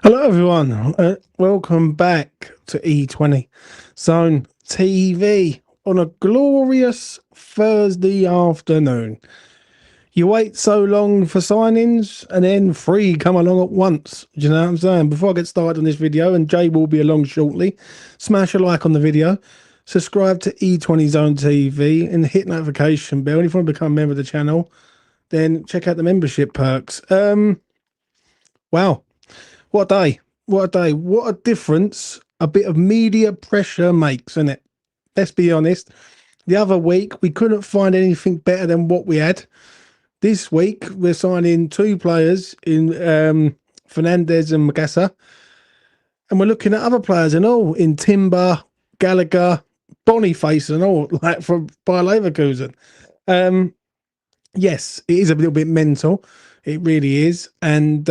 Hello, everyone. Welcome back to E20 Zone TV on a glorious Thursday afternoon. You wait so long for signings and then three come along at once. Do you know what I'm saying? Before I get started on this video, and Jay will be along shortly, smash a like on the video, subscribe to E20 Zone TV, and hit notification bell. And if you want to become a member of the channel, then check out the membership perks. Wow. What a day. What a day. What a difference a bit of media pressure makes, isn't it? Let's be honest. The other week, we couldn't find anything better than what we had. This week, we're signing two players in Fernandes and Magassa. And we're looking at other players and all in Timber, Gallagher, Boniface and all, like from Bayer Leverkusen. Yes, it is a little bit mental. It really is. And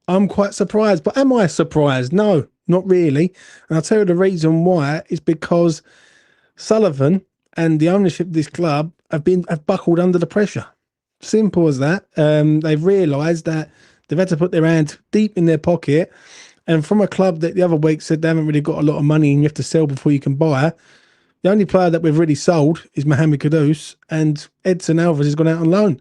I'm quite surprised. But am I surprised? No, not really. And I'll tell you the reason why is because Sullivan and the ownership of this club have buckled under the pressure. Simple as that. They've realised that they've had to put their hand deep in their pocket. And from a club that the other week said they haven't really got a lot of money and you have to sell before you can buy, the only player that we've really sold is Mohamed Kudus, and Edson Alvarez has gone out on loan.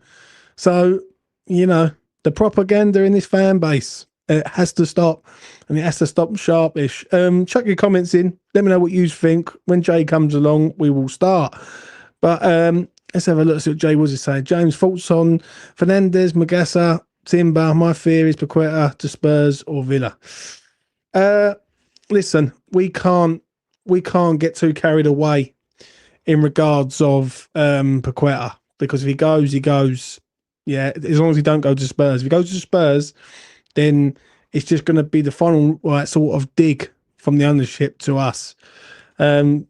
So, the propaganda in this fan base, it has to stop, and it has to stop sharpish. Chuck your comments in. Let me know what you think. When Jay comes along, we will start. But let's have a look at what Jay was saying. James, thoughts on Fernandes, Magassa, Timber? My fear is Paqueta to Spurs or Villa. Listen, we can't get too carried away in regards of Paqueta, because if he goes, he goes. Yeah, as long as he don't go to Spurs. If he goes to Spurs, then it's just going to be the final sort of dig from the ownership to us. Brozovic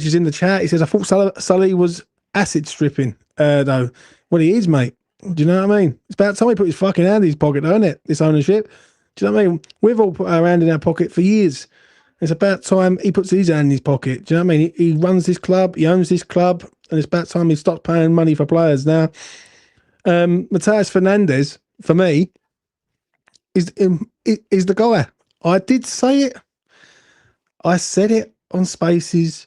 is in the chat. He says, I thought Sully was acid stripping, though. Well, he is, mate. Do you know what I mean? It's about time he put his fucking hand in his pocket, isn't it? This ownership. Do you know what I mean? We've all put our hand in our pocket for years. It's about time he puts his hand in his pocket. Do you know what I mean? He runs this club, he owns this club, and it's about time he stops paying money for players. Now, Matthias Fernandes, for me, is the guy. I did say it. I said it on Spaces.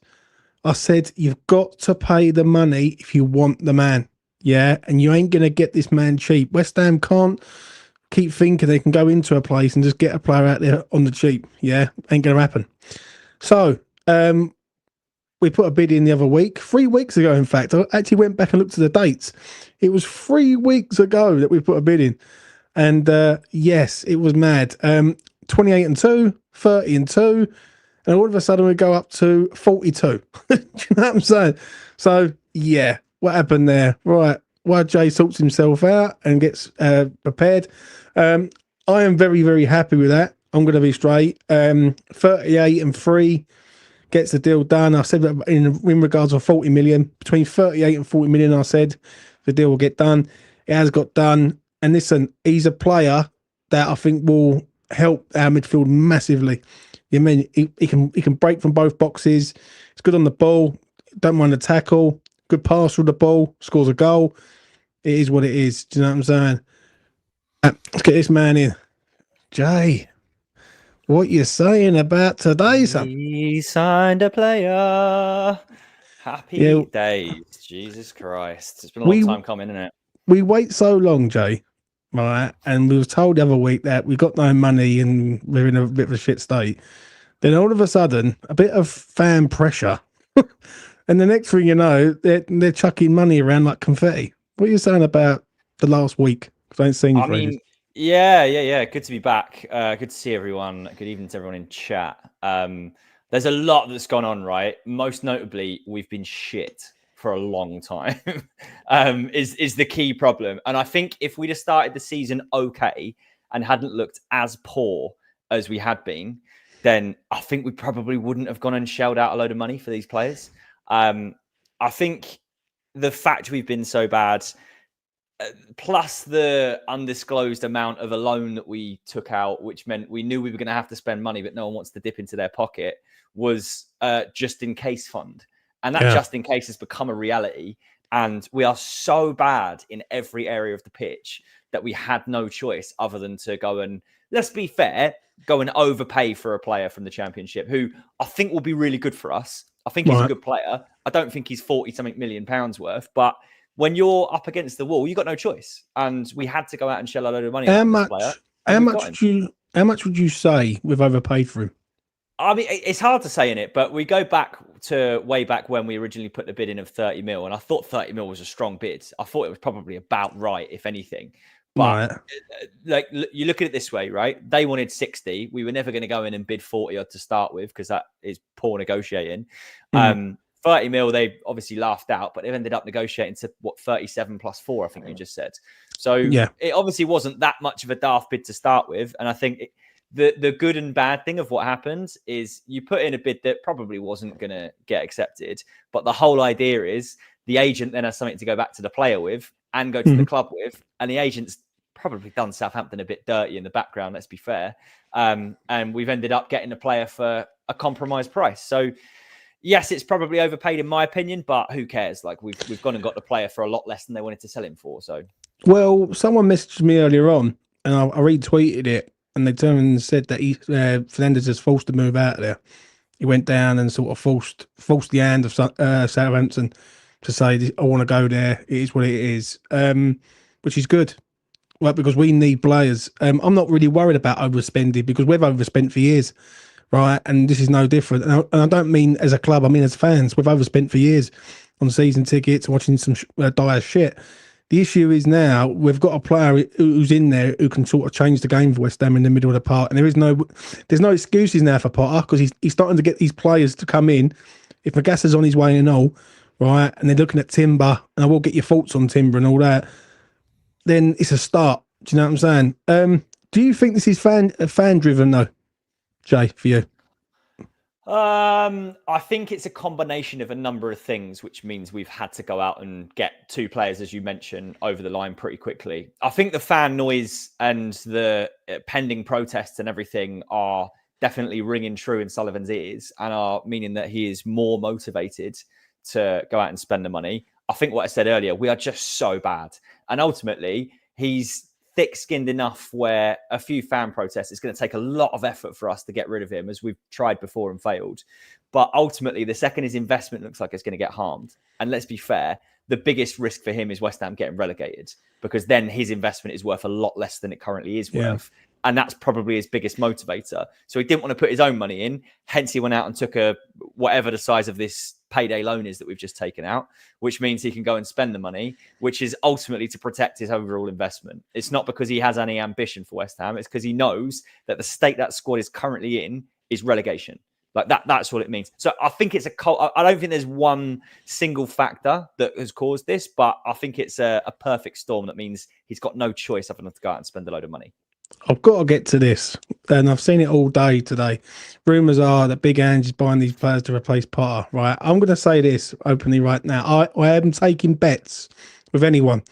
I said, you've got to pay the money if you want the man. Yeah, and you ain't going to get this man cheap. West Ham can't keep thinking they can go into a place and just get a player out there on the cheap. Yeah, ain't going to happen. So, we put a bid in the other week, 3 weeks ago, in fact. I actually went back and looked at the dates. It was 3 weeks ago that we put a bid in. And yes, it was mad. 28 and 2, 30 and 2. And all of a sudden we go up to 42. Do you know what I'm saying? So, yeah, what happened there? Right. While Jay sorts himself out and gets prepared, I am very, very happy with that. I'm going to be straight. 38 and 3 gets the deal done. I said that in regards of 40 million, between 38 and 40 million, I said the deal will get done. It has got done. And listen, he's a player that I think will help our midfield massively. You mean he can break from both boxes. He's good on the ball. Don't mind the tackle. Good pass through the ball. Scores a goal. It is what it is. Do you know what I'm saying? Let's get this man in. Jay, what you saying about today, son? He signed a player. Happy days. Jesus Christ. It's been a long time coming, isn't it? We wait so long, Jay, right? And we was told the other week that we've got no money and we're in a bit of a shit state. Then all of a sudden, a bit of fan pressure. And the next thing you know, they're chucking money around like confetti. What are you saying about the last week? Because I ain't seen you for ages. Yeah. Good to be back. Good to see everyone. Good evening to everyone in chat. There's a lot that's gone on, right? Most notably, we've been shit for a long time. Is the key problem. And I think if we'd have started the season okay and hadn't looked as poor as we had been, then I think we probably wouldn't have gone and shelled out a load of money for these players. I think the fact we've been so bad, plus the undisclosed amount of a loan that we took out, which meant we knew we were going to have to spend money, but no one wants to dip into their pocket, was just in case fund. And that just in case has become a reality. And we are so bad in every area of the pitch that we had no choice other than to go and let's be fair, go and overpay for a player from the Championship who I think will be really good for us. I think he's a good player. I don't think he's 40-something million pounds worth, but when you're up against the wall, you got no choice. And we had to go out and shell a load of money out on this player. How much would you say we've overpaid for him? I mean, it's hard to say in it, but we go back to way back when we originally put the bid in of 30 mil, and I thought 30 mil was a strong bid. I thought it was probably about right, if anything. But like, you look at it this way, right? They wanted 60. We were never going to go in and bid 40 to start with because that is poor negotiating. 30 mil, they obviously laughed out, but they've ended up negotiating to 37 plus 4, I think you just said. So it obviously wasn't that much of a daft bid to start with. And I think the good and bad thing of what happened is you put in a bid that probably wasn't going to get accepted. But the whole idea is the agent then has something to go back to the player with and go to the club with. And the agent's probably done Southampton a bit dirty in the background, let's be fair. And we've ended up getting a player for a compromised price. So yes, it's probably overpaid in my opinion, but who cares? Like we've gone and got the player for a lot less than they wanted to sell him for. So, well, someone messaged me earlier on, and I retweeted it, and they turned and said that Fernandes is forced to move out of there. He went down and sort of forced the hand of Southampton to say, "I want to go there. It is what it is," which is good. Right, because we need players. I'm not really worried about overspending because we've overspent for years, right? And this is no different. And I don't mean as a club, I mean as fans. We've overspent for years on season tickets, watching some dire shit. The issue is now we've got a player who's in there who can sort of change the game for West Ham in the middle of the park. And there's no excuses now for Potter because he's starting to get these players to come in. If Magassa's on his way and all, right, and they're looking at Timber, and I will get your thoughts on Timber and all that, then it's a start. Do you know what I'm saying? Do you think this is fan driven though, Jay, for you? I think it's a combination of a number of things, which means we've had to go out and get 2 players, as you mentioned, over the line pretty quickly. I think the fan noise and the pending protests and everything are definitely ringing true in Sullivan's ears and are meaning that he is more motivated to go out and spend the money. I think what I said earlier, we are just so bad. And ultimately, he's thick-skinned enough where a few fan protests, it's going to take a lot of effort for us to get rid of him, as we've tried before and failed. But ultimately, the second his investment looks like it's going to get harmed, and let's be fair, the biggest risk for him is West Ham getting relegated, because then his investment is worth a lot less than it currently is worth. And that's probably his biggest motivator. So he didn't want to put his own money in. Hence, he went out and took whatever the size of this payday loan is that we've just taken out, which means he can go and spend the money, which is ultimately to protect his overall investment. It's not because he has any ambition for West Ham. It's because he knows that the state that squad is currently in is relegation. Like that's what it means. So I think it's I don't think there's one single factor that has caused this, but I think it's a perfect storm that means he's got no choice other than to go out and spend a load of money. I've got to get to this, and I've seen it all day today. Rumours are that Big Ange is buying these players to replace Potter, right? I'm going to say this openly right now. I am taking bets with anyone.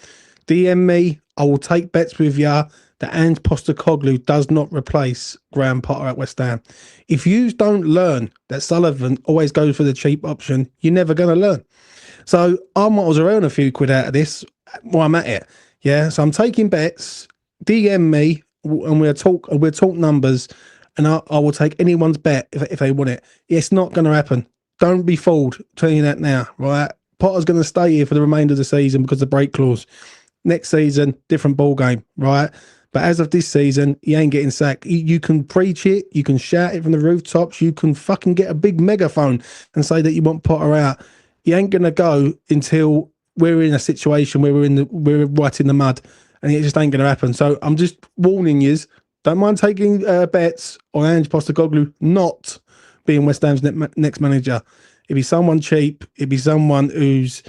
DM me. I will take bets with you that Ange Postecoglou does not replace Graham Potter at West Ham. If you don't learn that Sullivan always goes for the cheap option, you're never going to learn. So I might as well earn a few quid out of this while I'm at it. Yeah, so I'm taking bets. DM me. And we'll talk numbers, and I will take anyone's bet if they want it. It's not going to happen. Don't be fooled. I'm telling you that now, right? Potter's going to stay here for the remainder of the season because of the break clause. Next season, different ball game, right? But as of this season, he ain't getting sacked. You can preach it, you can shout it from the rooftops, you can fucking get a big megaphone and say that you want Potter out. He ain't going to go until we're in a situation where we're right in the mud. And it just ain't going to happen. So I'm just warning you, don't mind taking bets on Ange Postecoglou not being West Ham's next manager. It'd be someone cheap. It'd be someone who's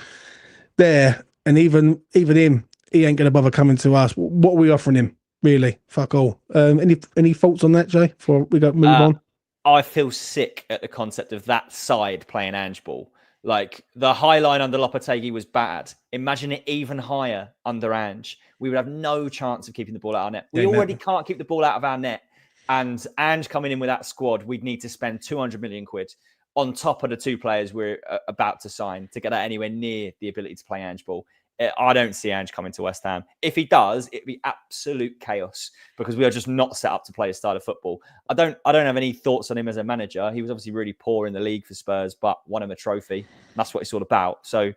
there. And even him, he ain't going to bother coming to us. What are we offering him? Really? Fuck all. Any thoughts on that, Jay, before we move on? I feel sick at the concept of that side playing Ange ball. Like, the high line under Lopetegui was bad. Imagine it even higher under Ange. We would have no chance of keeping the ball out of our net. We already can't keep the ball out of our net. And Ange coming in with that squad, we'd need to spend 200 million quid on top of the 2 players we're about to sign to get that anywhere near the ability to play Ange ball. I don't see Ange coming to West Ham. If he does, it'd be absolute chaos because we are just not set up to play a style of football. I don't have any thoughts on him as a manager. He was obviously really poor in the league for Spurs, but won him a trophy. That's what it's all about. So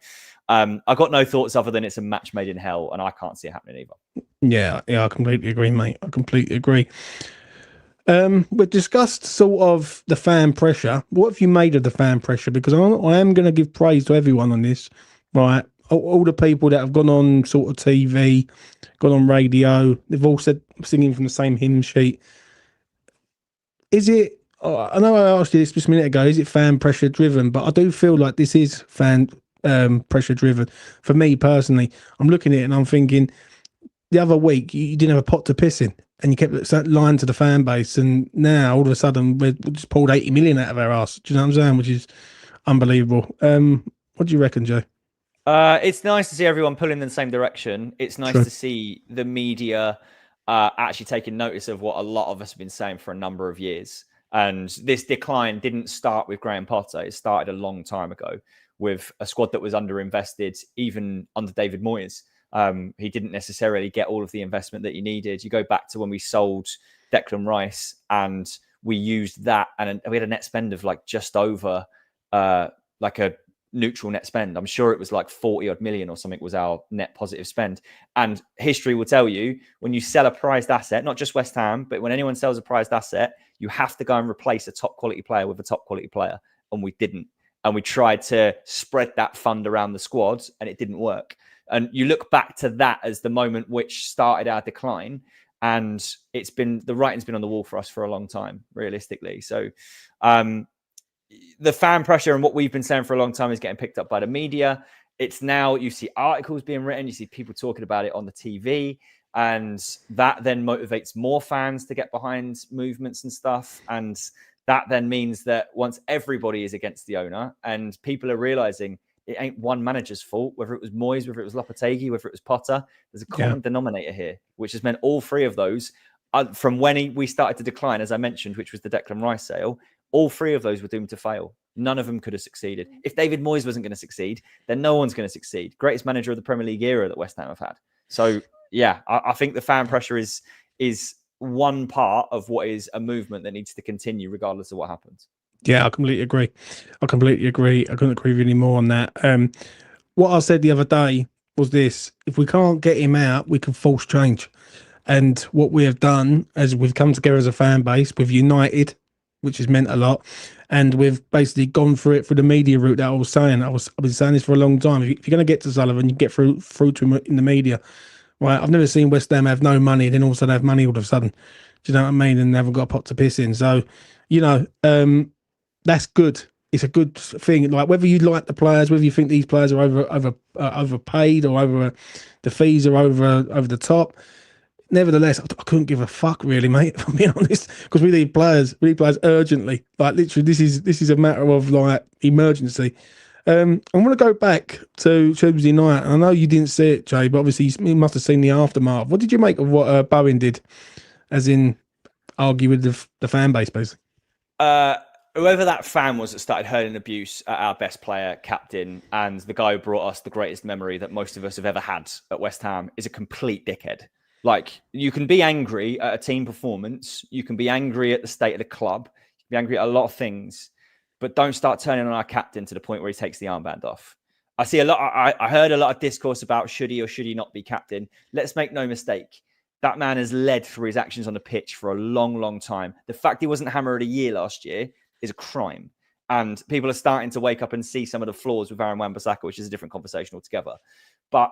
I got no thoughts other than it's a match made in hell, and I can't see it happening either. Yeah, I completely agree, mate. I completely agree. We've discussed sort of the fan pressure. What have you made of the fan pressure? Because I am going to give praise to everyone on this, right? All the people that have gone on sort of TV, gone on radio, they've all said singing from the same hymn sheet. Is it? I know I asked you this just a minute ago. Is it fan pressure driven? But I do feel like this is fan pressure driven. For me personally, I'm looking at it and I'm thinking, the other week you didn't have a pot to piss in, and you kept lying to the fan base, and now all of a sudden we just pulled 80 million out of our ass. Do you know what I'm saying? Which is unbelievable. What do you reckon, Joe? It's nice to see everyone pulling in the same direction. It's nice True. to see the media actually taking notice of what a lot of us have been saying for a number of years. And this decline didn't start with Graham Potter. It started a long time ago with a squad that was underinvested, even under David Moyes. He didn't necessarily get all of the investment that he needed. You go back to when we sold Declan Rice and we used that, and we had a net spend of like just over like a neutral net spend. I'm sure it was like 40 odd million or something was our net positive spend. And history will tell you, when you sell a prized asset, not just West Ham, but when anyone sells a prized asset, you have to go and replace a top quality player with a top quality player. And we didn't. And we tried to spread that fund around the squad and it didn't work. And you look back to that as the moment which started our decline. And it's been, the writing's been on the wall for us for a long time, realistically. So the fan pressure and what we've been saying for a long time is getting picked up by the media. It's now, you see articles being written, you see people talking about it on the TV, and that then motivates more fans to get behind movements and stuff. And that then means that once everybody is against the owner and people are realizing it ain't one manager's fault, whether it was Moyes, whether it was Lopetegui, whether it was Potter, there's a common denominator here, which has meant all three of those, from when we started to decline, as I mentioned, which was the Declan Rice sale, all three of those were doomed to fail. None of them could have succeeded. If David Moyes wasn't going to succeed, then no one's going to succeed. Greatest manager of the Premier League era that West Ham have had. So, yeah, I think the fan pressure is one part of what is a movement that needs to continue regardless of what happens. Yeah, I completely agree. I couldn't agree with you any more on that. What I said the other day was this: if we can't get him out, we can force change. And what we have done is we've come together as a fan base, we've united, which has meant a lot. And we've basically gone through it through the media route that I was saying. I've been saying this for a long time. If you're going to get to Sullivan, you get through to him in the media. Right? I've never seen West Ham have no money, then all of a sudden have money all of a sudden. Do you know what I mean? And they haven't got a pot to piss in. So, you know, that's good. It's a good thing. Like whether you like the players, whether you think these players are overpaid or the fees are over the top. Nevertheless, I couldn't give a fuck really, mate. If I'm being honest, because we need players urgently. Like literally, this is a matter of like emergency. I want to go back to Tuesday night. I know you didn't see it, Jay, but obviously you must have seen the aftermath. What did you make of what Bowen did, as in argue with the fan base, basically? Whoever that fan was that started hurling abuse at our best player, captain, and the guy who brought us the greatest memory that most of us have ever had at West Ham is a complete dickhead. Like, you can be angry at a team performance. You can be angry at the state of the club. You can be angry at a lot of things. But don't start turning on our captain to the point where he takes the armband off. I see a lot. I heard a lot of discourse about should he or should he not be captain. Let's make no mistake. That man has led through his actions on the pitch for a long, long time. The fact he wasn't Hammer of the Year last year is a crime. And people are starting to wake up and see some of the flaws with Aaron Wan-Bissaka, which is a different conversation altogether. But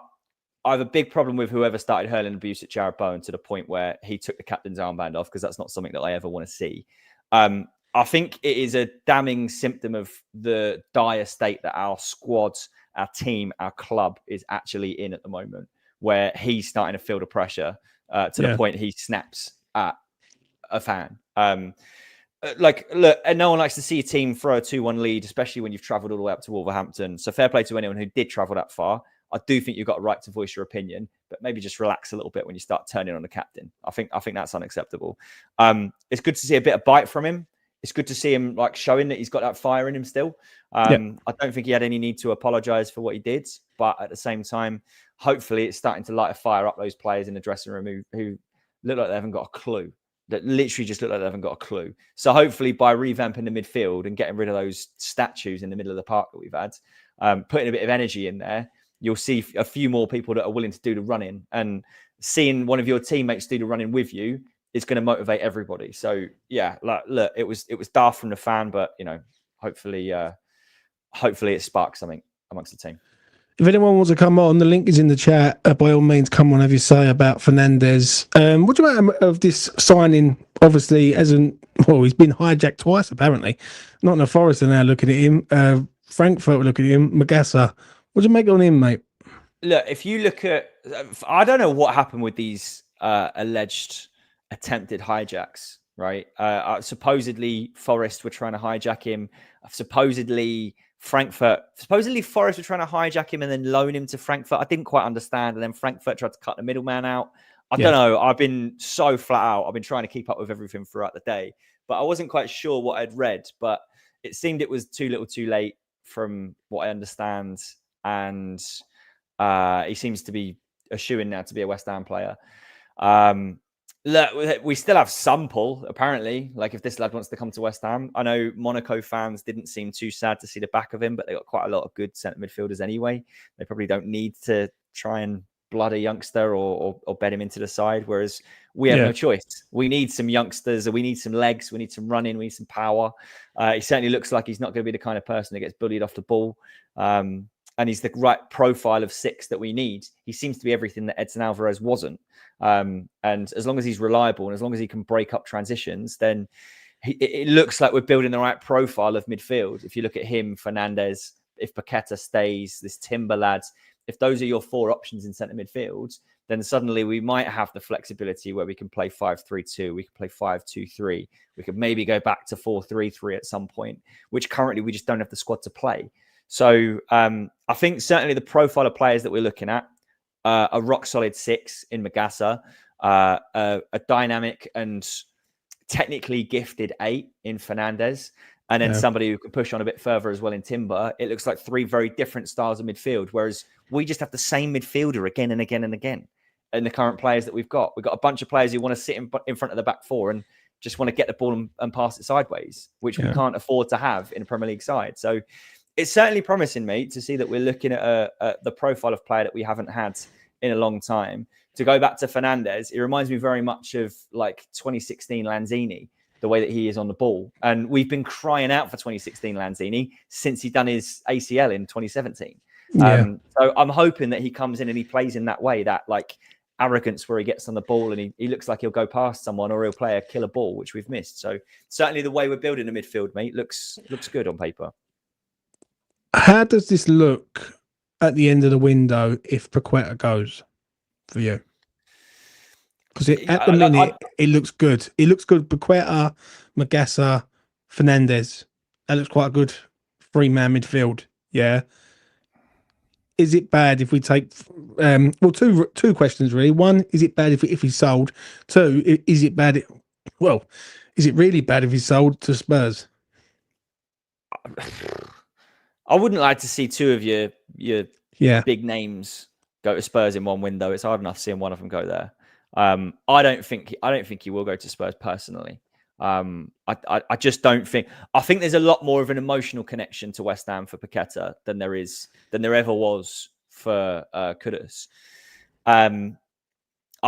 I have a big problem with whoever started hurling abuse at Jared Bowen to the point where he took the captain's armband off, because that's not something that I ever want to see. I think it is a damning symptom of the dire state that our squad, our team, our club is actually in at the moment, where he's starting to feel the pressure to the point he snaps at a fan. Look, and no one likes to see a team throw a 2-1 lead, especially when you've travelled all the way up to Wolverhampton. So fair play to anyone who did travel that far. I do think you've got a right to voice your opinion, but maybe just relax a little bit when you start turning on the captain. I think that's unacceptable. It's good to see a bit of bite from him. It's good to see him like showing that he's got that fire in him still. Yeah. I don't think he had any need to apologize for what he did, but at the same time, hopefully it's starting to light a fire up those players in the dressing room who look like they haven't got a clue. That literally just look like they haven't got a clue. So hopefully by revamping the midfield and getting rid of those statues in the middle of the park that we've had, putting a bit of energy in there, you'll see a few more people that are willing to do the running, and seeing one of your teammates do the running with you is going to motivate everybody. So yeah, like, look, it was daft from the fan, but hopefully it sparks something amongst the team. If anyone wants to come on, the link is in the chat. By all means, come on, have you say about Fernandes. What do you make of this signing? Obviously, he's been hijacked twice, apparently. Not in the Forest are now looking at him. Frankfurt were looking at him. Magassa. What do you make on him, mate? Look, if you look at, I don't know what happened with these alleged attempted hijacks, right? Supposedly Forest were trying to hijack him. Supposedly Forest were trying to hijack him and then loan him to Frankfurt. I didn't quite understand. And then Frankfurt tried to cut the middleman out. I don't know. I've been so flat out. I've been trying to keep up with everything throughout the day, but I wasn't quite sure what I'd read, but it seemed it was too little too late from what I understand. And he seems to be a shoo-in now to be a West Ham player. Look, we still have some pull, apparently. Like, if this lad wants to come to West Ham, I know Monaco fans didn't seem too sad to see the back of him, but they got quite a lot of good centre midfielders anyway. They probably don't need to try and blood a youngster or bet him into the side, whereas we have no choice. We need some youngsters, we need some legs, we need some running, we need some power. He certainly looks like he's not going to be the kind of person that gets bullied off the ball. And he's the right profile of 6 that we need. He seems to be everything that Edson Alvarez wasn't. And as long as he's reliable and as long as he can break up transitions, then it looks like we're building the right profile of midfield. If you look at him, Fernandes, if Paqueta stays, this Timber lads, if those are your 4 options in centre midfield, then suddenly we might have the flexibility where we can play 5-3-2, we can play 5-2-3, we could maybe go back to 4-3-3 at some point, which currently we just don't have the squad to play. So I think certainly the profile of players that we're looking at, a rock solid 6 in Magassa, a dynamic and technically gifted 8 in Fernandes, and then somebody who can push on a bit further as well in Timber. It looks like 3 very different styles of midfield, whereas we just have the same midfielder again and again and again in the current players that we've got. We've got a bunch of players who want to sit in front of the back 4 and just want to get the ball and pass it sideways, which we can't afford to have in a Premier League side. So it's certainly promising, mate, to see that we're looking at the profile of player that we haven't had in a long time. To go back to Fernandes, it reminds me very much of like 2016 Lanzini, the way that he is on the ball. And we've been crying out for 2016 Lanzini since he done his ACL in 2017. So I'm hoping that he comes in and he plays in that way, that like arrogance where he gets on the ball and he looks like he'll go past someone or he'll play a killer ball, which we've missed. So certainly the way we're building the midfield, mate, looks good on paper. How does this look at the end of the window if Paqueta goes for you? Because at the minute, it looks good. It looks good. Paqueta, Magassa, Fernandes. That looks quite a good 3-man midfield. Yeah. Is it bad if we take... two questions, really. One, is it bad if he's sold? 2, is it bad... is it really bad if he's sold to Spurs? I wouldn't like to see 2 of your big names go to Spurs in one window. It's hard enough seeing one of them go there. I don't think he will go to Spurs personally. I just don't think. I think there's a lot more of an emotional connection to West Ham for Paqueta than there ever was for Kudus. I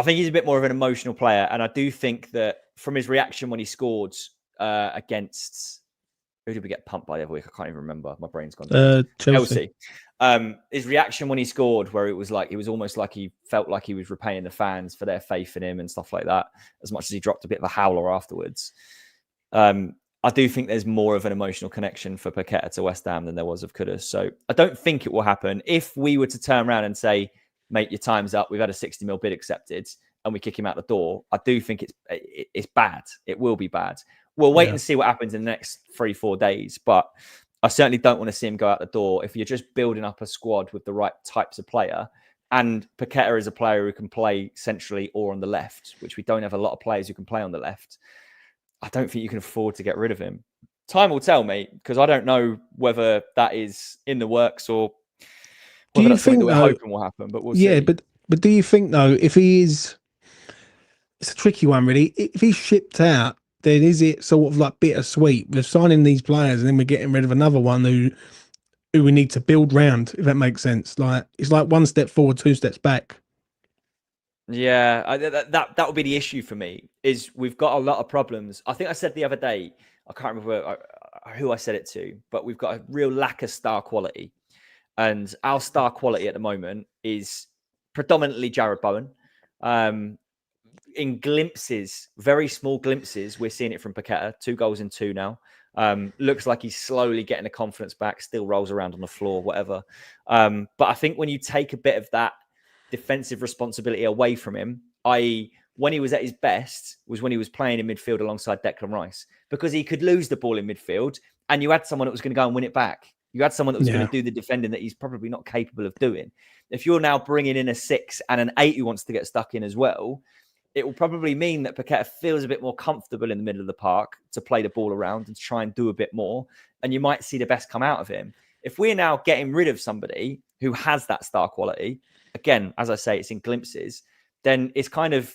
think he's a bit more of an emotional player, and I do think that from his reaction when he scored against. Who did we get pumped by the other week? I can't even remember. My brain's gone. Chelsea. His reaction when he scored, where it was almost like he felt like he was repaying the fans for their faith in him and stuff like that, as much as he dropped a bit of a howler afterwards. I do think there's more of an emotional connection for Paqueta to West Ham than there was of Kudus. So I don't think it will happen. If we were to turn around and say, mate, your time's up, we've had a 60 mil bid accepted, and we kick him out the door, I do think it's bad. It will be bad. We'll wait and see what happens in the next 3-4 days. But I certainly don't want to see him go out the door if you're just building up a squad with the right types of player. And Paqueta is a player who can play centrally or on the left, which we don't have a lot of players who can play on the left. I don't think you can afford to get rid of him. Time will tell, mate, because I don't know whether that is in the works or Do whether you that's something that think we're though? hoping will happen, but we'll Yeah, see. but do you think though, if he is, it's a tricky one really. If he's shipped out, then is it sort of like bittersweet? We're signing these players and then we're getting rid of another one who we need to build round, if that makes sense. Like it's like one step forward, two steps back. Yeah, that would be the issue for me. Is we've got a lot of problems. I think I said the other day. I can't remember who I said it to, but we've got a real lack of star quality, and our star quality at the moment is predominantly Jared Bowen. In glimpses, very small glimpses, we're seeing it from Paqueta. 2 goals in 2 now. Looks like he's slowly getting the confidence back. Still rolls around on the floor, whatever. But I think when you take a bit of that defensive responsibility away from him, i.e., when he was at his best, was when he was playing in midfield alongside Declan Rice, because he could lose the ball in midfield, and you had someone that was going to go and win it back. You had someone that was going to do the defending that he's probably not capable of doing. If you're now bringing in a 6 and an 8 who wants to get stuck in as well, it will probably mean that Paqueta feels a bit more comfortable in the middle of the park to play the ball around and to try and do a bit more. And you might see the best come out of him. If we're now getting rid of somebody who has that star quality, again, as I say, it's in glimpses, then it's kind of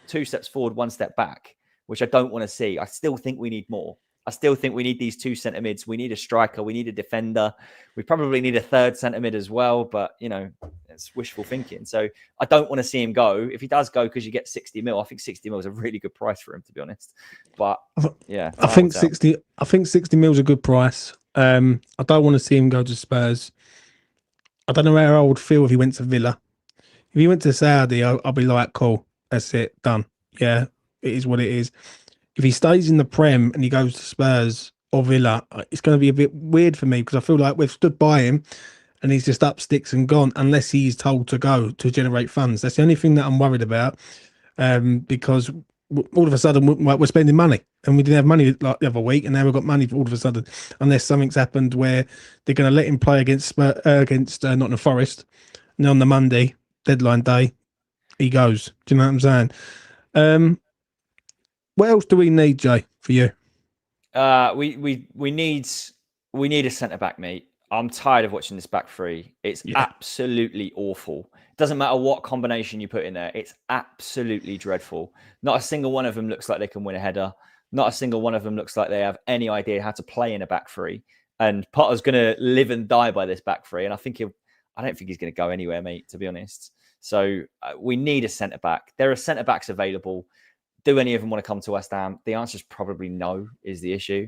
2 steps forward, 1 step back, which I don't want to see. I still think we need more. I still think we need these 2 centre mids. We need a striker. We need a defender. We probably need a 3rd centre mid as well. But, you know, it's wishful thinking. So I don't want to see him go. If he does go because you get 60 mil, I think 60 mil is a really good price for him, to be honest. But yeah, I think 60. I think 60 mil is a good price. I don't want to see him go to Spurs. I don't know how I would feel if he went to Villa. If he went to Saudi, I'll be like, cool, that's it, done. Yeah, it is what it is. If he stays in the Prem and he goes to Spurs or Villa, it's going to be a bit weird for me because I feel like we've stood by him and he's just up sticks and gone unless he's told to go to generate funds. That's the only thing that I'm worried about because all of a sudden we're spending money and we didn't have money like the other week and now we've got money all of a sudden unless something's happened where they're going to let him play against Nottingham Forest and on the Monday deadline day he goes. Do you know what I'm saying? What else do we need, Jay, for you? We need a centre back, mate. I'm tired of watching this back three. It's absolutely awful. It doesn't matter what combination you put in there. It's absolutely dreadful. Not a single one of them looks like they can win a header. Not a single one of them looks like they have any idea how to play in a back three. And Potter's going to live and die by this back three. And I don't think he's going to go anywhere, mate, to be honest. So we need a centre back. There are centre backs available. Do any of them want to come to West Ham? The answer is probably no, is the issue.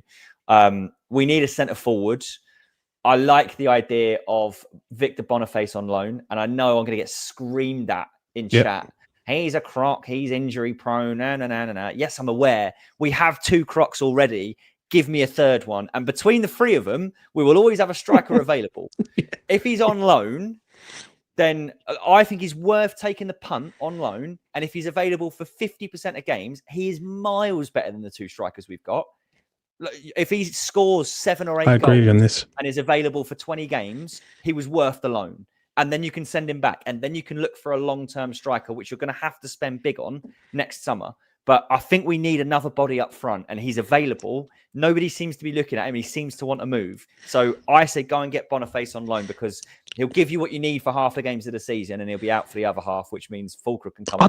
We need a centre forward. I like the idea of Victor Boniface on loan. And I know I'm going to get screamed at in chat. He's a croc. He's injury prone. No. Yes, I'm aware. We have 2 crocs already. Give me a 3rd one. And between the 3 of them, we will always have a striker available. If he's on loan, then I think he's worth taking the punt on loan. And if he's available for 50% of games, he is miles better than the 2 strikers we've got. If he scores 7 or 8 goals and is available for 20 games, he was worth the loan. And then you can send him back. And then you can look for a long-term striker, which you're going to have to spend big on next summer. But I think we need another body up front, and he's available. Nobody seems to be looking at him. He seems to want to move. So I say go and get Boniface on loan because he'll give you what you need for half the games of the season, and he'll be out for the other half, which means Fulcrum can come. I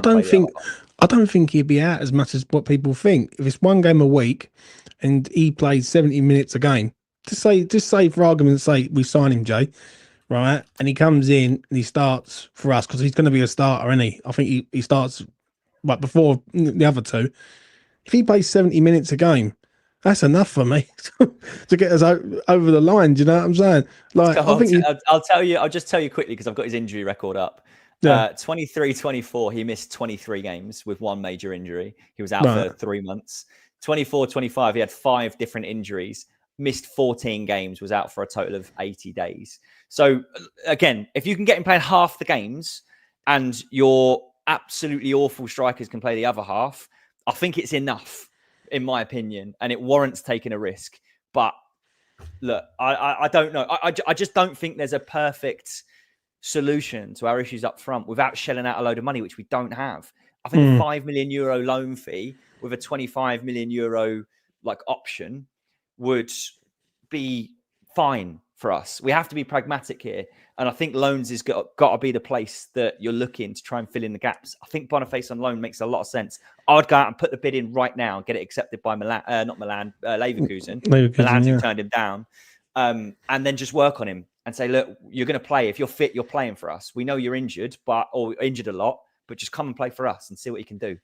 don't think he'd be out as much as what people think. If it's 1 game a week, and he plays 70 minutes a game, just say for argument's sake, we sign him, Jay, right? And he comes in and he starts for us because he's going to be a starter, isn't he? I think he starts like before the other 2. If he plays 70 minutes a game, that's enough for me to get us over the line. Do you know what I'm saying? Like, I'll just tell you quickly because I've got his injury record up. 23-24, he missed 23 games with 1 major injury. He was out for 3 months. 24-25, he had 5 different injuries, missed 14 games, was out for a total of 80 days. So again, if you can get him playing half the games and your absolutely awful strikers can play the other half, I think it's enough, in my opinion, and it warrants taking a risk. But look, I don't know. I just don't think there's a perfect solution to our issues up front without shelling out a load of money, which we don't have. I think a €5 million loan fee with a €25 million like option would be fine for us. We have to be pragmatic here. And I think loans has got to be the place that you're looking to try and fill in the gaps. I think Boniface on loan makes a lot of sense. I would go out and put the bid in right now and get it accepted by Milan, Leverkusen. Milan's who turned him down. And then just work on him and say, look, you're going to play. If you're fit, you're playing for us. We know you're injured, or injured a lot, but just come and play for us and see what you can do.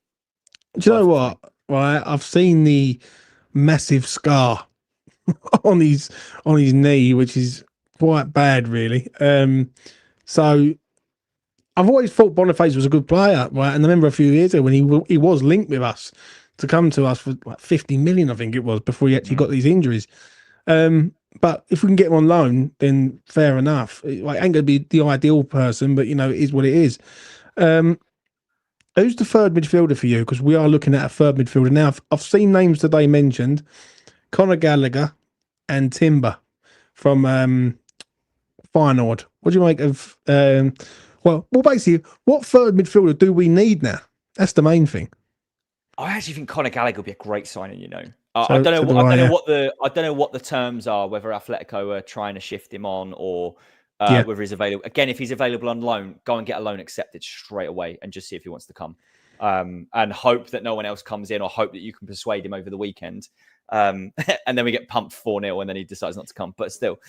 Do you know what? Right, I've seen the massive scar on his knee, which is quite bad, really. So I've always thought Boniface was a good player, right? And I remember a few years ago when he was linked with us to come to us for like 50 million, I think it was, before he actually got these injuries. But if we can get him on loan, then fair enough. Like, ain't gonna be the ideal person, but it is what it is. Who's the third midfielder for you? Because we are looking at a third midfielder now. I've seen names today mentioned: Conor Gallagher and Timber from Feyenoord. What do you make of? Well, basically, what third midfielder do we need now? That's the main thing. I actually think Conor Gallagher would be a great signing. I don't know what the terms are. Whether Atletico are trying to shift him on or whether he's available. Again, if he's available on loan, go and get a loan accepted straight away and just see if he wants to come. And hope that no one else comes in, or hope that you can persuade him over the weekend. And then we get pumped 4-0 and then he decides not to come. But still,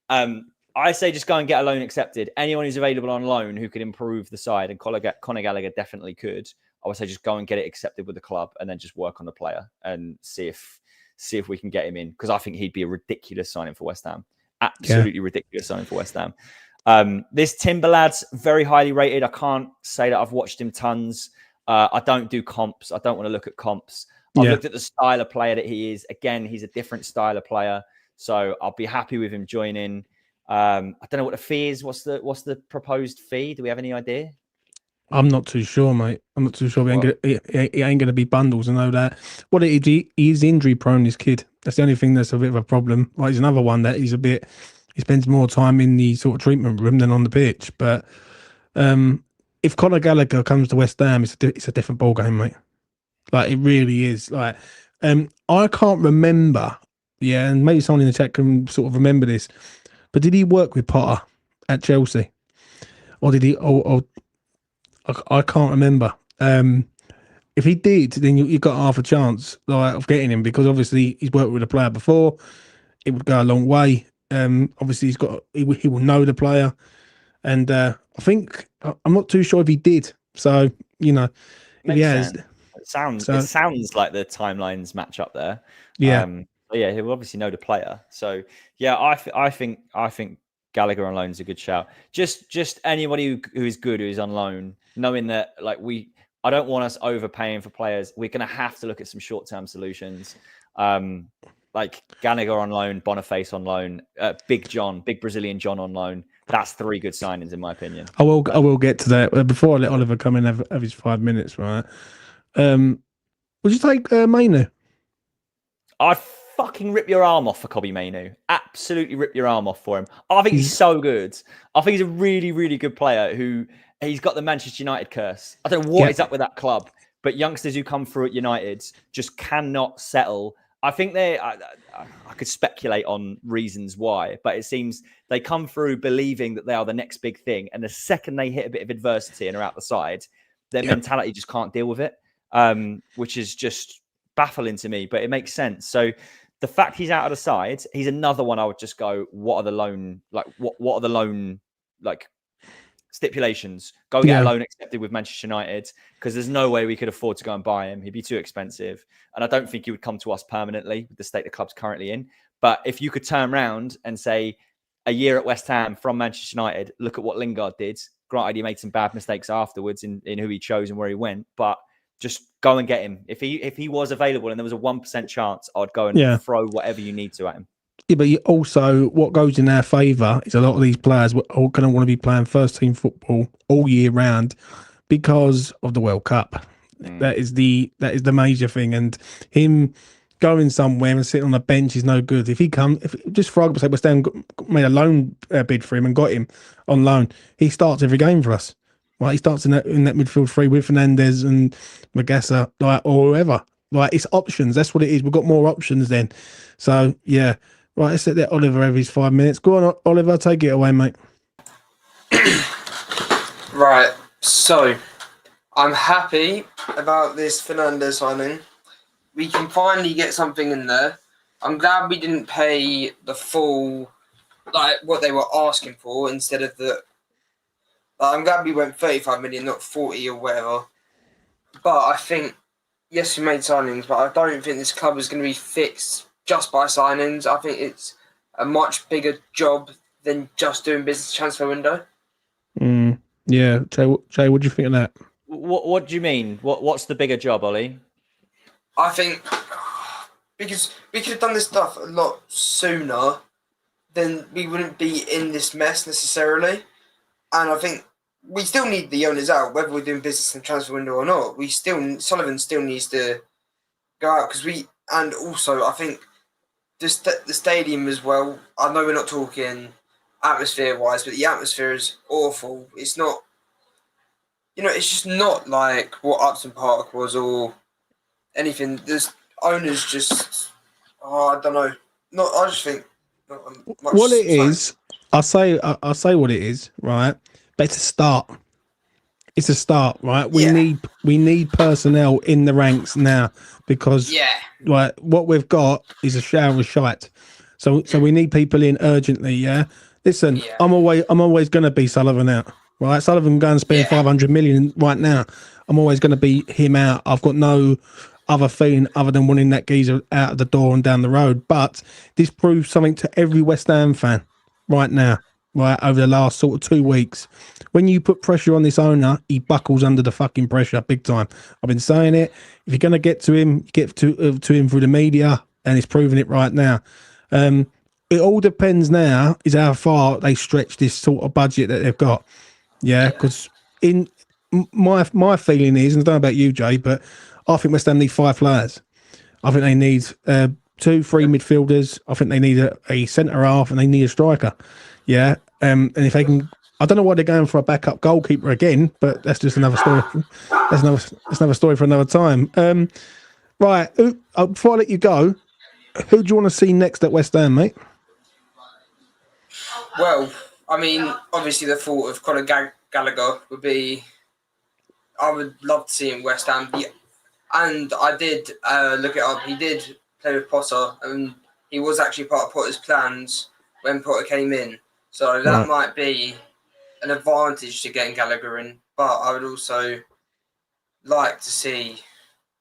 I say just go and get a loan accepted. Anyone who's available on loan who could improve the side, and Conor Gallagher definitely could. I would say just go and get it accepted with the club and then just work on the player and see if we can get him in, because I think he'd be a ridiculous signing for West Ham. Absolutely ridiculous signing for West Ham. This Timber lad's very highly rated. I can't say that I've watched him tons. I don't do comps. I don't want to look at comps. I've looked at the style of player that he is. Again, he's a different style of player. So I'll be happy with him joining. I don't know what the fee is. What's the proposed fee? Do we have any idea? I'm not too sure, mate. I'm not too sure. It ain't going to be bundles. I know that. What it is, he's injury prone, this kid. That's the only thing that's a bit of a problem. Like, he's another one that he spends more time in the sort of treatment room than on the pitch. But if Conor Gallagher comes to West Ham, it's a different ball game, mate. Like, it really is. Like, I can't remember. Yeah, and maybe someone in the chat can sort of remember this. But did he work with Potter at Chelsea, or did he? Or I can't remember. If he did, then you got half a chance of getting him, because obviously he's worked with a player before. It would go a long way. Obviously he will know the player, and I think I'm not too sure if he did. So if he has, it sounds like the timelines match up there. Yeah. He'll obviously know the player. So yeah, I think Gallagher on loan is a good shout. Just anybody who is good, who is on loan, knowing that I don't want us overpaying for players. We're going to have to look at some short-term solutions. Like Gallagher on loan, Boniface on loan, Big Brazilian John on loan. That's 3 good signings in my opinion. I will get to that. Before I let Oliver come in and have his 5 minutes, right? Would you take Mainu? I'd fucking rip your arm off for Kobbie Mainoo. Absolutely rip your arm off for him. I think he's so good. I think he's a really, really good player he's got the Manchester United curse. I don't know what is up with that club, but youngsters who come through at United just cannot settle. I think I could speculate on reasons why, but it seems they come through believing that they are the next big thing. And the second they hit a bit of adversity and are out the side, their mentality just can't deal with it, which is just baffling to me, but it makes sense. So the fact he's out of the side, he's another one I would just go, what are the loan stipulations? Go get a loan accepted with Manchester United, because there's no way we could afford to go and buy him. He'd be too expensive. And I don't think he would come to us permanently with the state the club's currently in. But if you could turn around and say a year at West Ham from Manchester United, look at what Lingard did. Granted, he made some bad mistakes afterwards in who he chose and where he went, but just go and get him. If he was available and there was a 1% chance, I'd go and throw whatever you need to at him. Yeah, but also what goes in our favour is a lot of these players are all going to want to be playing first team football all year round because of the World Cup. That is the major thing, and him going somewhere and sitting on a bench is no good. If just for argument's sake, West Ham made a loan bid for him and got him on loan, he starts every game for us. Right, he starts in that midfield 3 with Fernandes and Magassa, or whoever. Like it's options. That's what it is. We've got more options then. So yeah. Right, let's let that Oliver have his 5 minutes. Go on, Oliver, take it away, mate. Right, so I'm happy about this Fernandes signing. We can finally get something in there. I'm glad we didn't pay the full, like what they were asking for instead of the. I'm glad we went 35 million, not 40 or whatever. But I think, yes, we made signings, but I don't think this club is going to be fixed just by signings. I think it's a much bigger job than just doing business transfer window. Yeah, Jay, what do you think of that? What do you mean? What's the bigger job, Ollie? I think because we could have done this stuff a lot sooner, then we wouldn't be in this mess necessarily. And I think we still need the owners out, whether we're doing business in transfer window or not. Sullivan still needs to go out and also I think the stadium as well. I know we're not talking atmosphere wise, but the atmosphere is awful. It's not, it's just not like what Upton Park was or anything. There's owners just, I don't know. I just think not much. What it is, I'll say what it is, right? But it's a start. It's a start, right? We need personnel in the ranks now because like what we've got is a shower of shite. So we need people in urgently, yeah. Listen, I'm always gonna be Sullivan out. Right? Sullivan go and spend 500 million right now. I'm always gonna be him out. I've got no other feeling other than wanting that geezer out of the door and down the road. But this proves something to every West Ham fan right now, right, over the last sort of 2 weeks. When you put pressure on this owner, he buckles under the fucking pressure big time. I've been saying it. If you're going to get to him, get to him through the media, and he's proving it right now. It all depends now is how far they stretch this sort of budget that they've got. Yeah, because in my feeling is, and I don't know about you, Jay, but I think West Ham need 5 players. I think they need 2-3 midfielders. I think they need a centre half and they need a striker. Yeah, and if they can, I don't know why they're going for a backup goalkeeper again, but that's just another story. That's another story for another time. Right, before I let you go, who do you want to see next at West Ham, mate? Well, I mean, obviously the thought of Conor Gallagher would be. I would love to see him West Ham. And I did look it up. He did play with Potter, and he was actually part of Potter's plans when Potter came in. So that might be an advantage to getting Gallagher in. But I would also like to see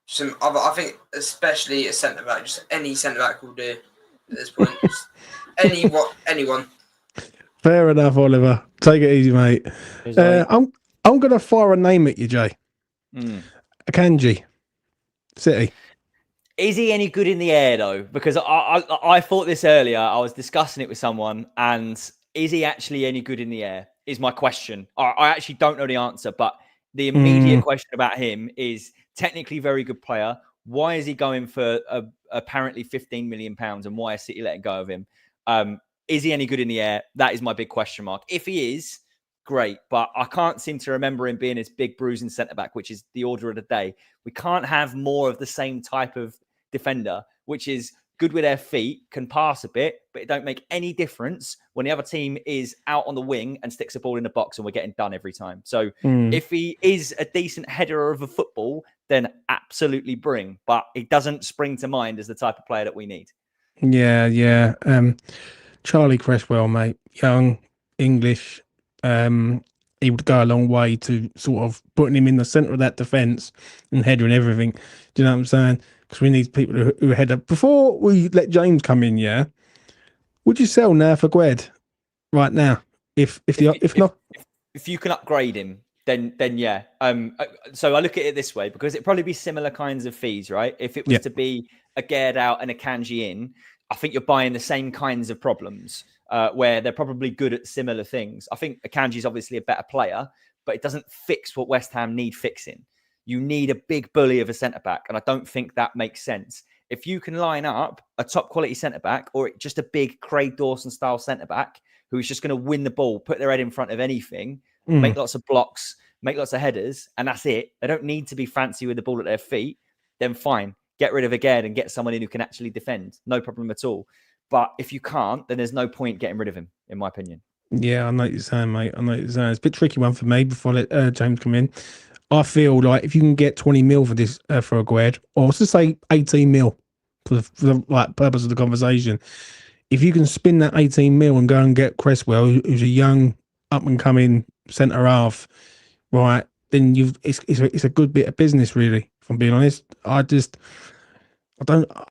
some other. I think especially a centre back. Just any centre back will do at this point. Anyone. Fair enough, Oliver. Take it easy, mate. I'm gonna fire a name at you, Jay. Akanji. City. Is he any good in the air though? Because I thought this earlier. I was discussing it with someone, and is he actually any good in the air? Is my question. I actually don't know the answer, but the immediate question about him is technically very good player. Why is he going for apparently £15 million, and why is City letting go of him? Is he any good in the air? That is my big question mark. If he is, great, but I can't seem to remember him being his big bruising centre back, which is the order of the day. We can't have more of the same type of defender, which is good with their feet, can pass a bit, but it don't make any difference when the other team is out on the wing and sticks a ball in the box and we're getting done every time. So if he is a decent header of a football, then absolutely bring, but it doesn't spring to mind as the type of player that we need. Yeah. Charlie Cresswell, mate, young, English. He would go a long way to sort of putting him in the centre of that defence and headering everything. Do you know what I'm saying? Because we need people who head up. Before we let James come in, yeah, would you sell now for Gwed right now? If you can upgrade him, then yeah. So I look at it this way, because it'd probably be similar kinds of fees, right? If it was to be a Gerd out and a Kanji in, I think you're buying the same kinds of problems where they're probably good at similar things. I think Akanji is obviously a better player, but it doesn't fix what West Ham need fixing. You need a big bully of a centre-back, and I don't think that makes sense. If you can line up a top-quality centre-back or just a big Craig Dawson-style centre-back who's just going to win the ball, put their head in front of anything, make lots of blocks, make lots of headers, and that's it. They don't need to be fancy with the ball at their feet. Then fine. get rid of again and get someone in who can actually defend. No problem at all. But if you can't, then there's no point getting rid of him, in my opinion. Yeah, I know what you're saying, mate. I know what you're saying. It's a bit tricky one for me before I let James come in. I feel like if you can get 20 mil for this for Aguerd, or let's just say 18 mil for the like purpose of the conversation, if you can spin that 18 mil and go and get Cresswell, who's a young up and coming centre half, right? Then it's a good bit of business, really. If I'm being honest, I don't.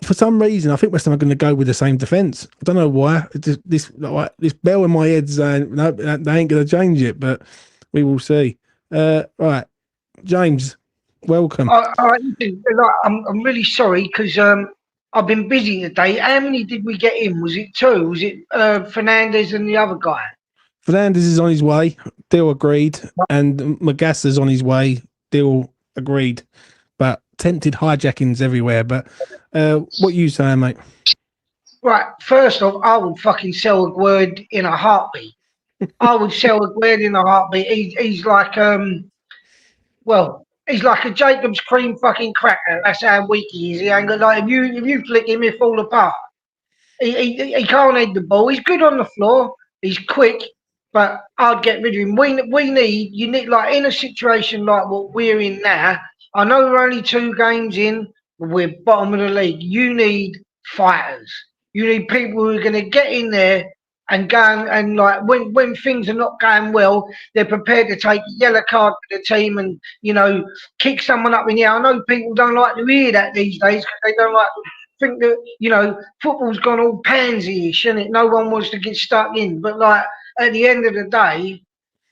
For some reason, I think West Ham are going to go with the same defence. I don't know why. This bell in my head's saying no, they ain't going to change it, but we will see. Right, James, welcome. I'm really sorry because I've been busy today. How many did we get in? Was it 2? Was it Fernandes and the other guy? Fernandes is on his way. Deal agreed, and Magassa's on his way. Deal agreed. But tempted hijackings everywhere. But what you saying, mate? Right, first off, I would fucking sell a word in a heartbeat. I would sell a word in a heartbeat. He's like he's like a Jacob's cream fucking cracker. That's how weak he is. He ain't got like if you flick him, he'll fall apart. He can't head the ball. He's good on the floor. He's quick, but I'd get rid of him. You need like in a situation like what we're in now. I know we're only 2 games in, but we're bottom of the league. You need fighters. You need people who are going to get in there and go and like when things are not going well, they're prepared to take a yellow card for the team and kick someone up in the air. I know people don't like to hear that these days because they don't like to think that football's gone all pansy-ish, and it no one wants to get stuck in. But like at the end of the day,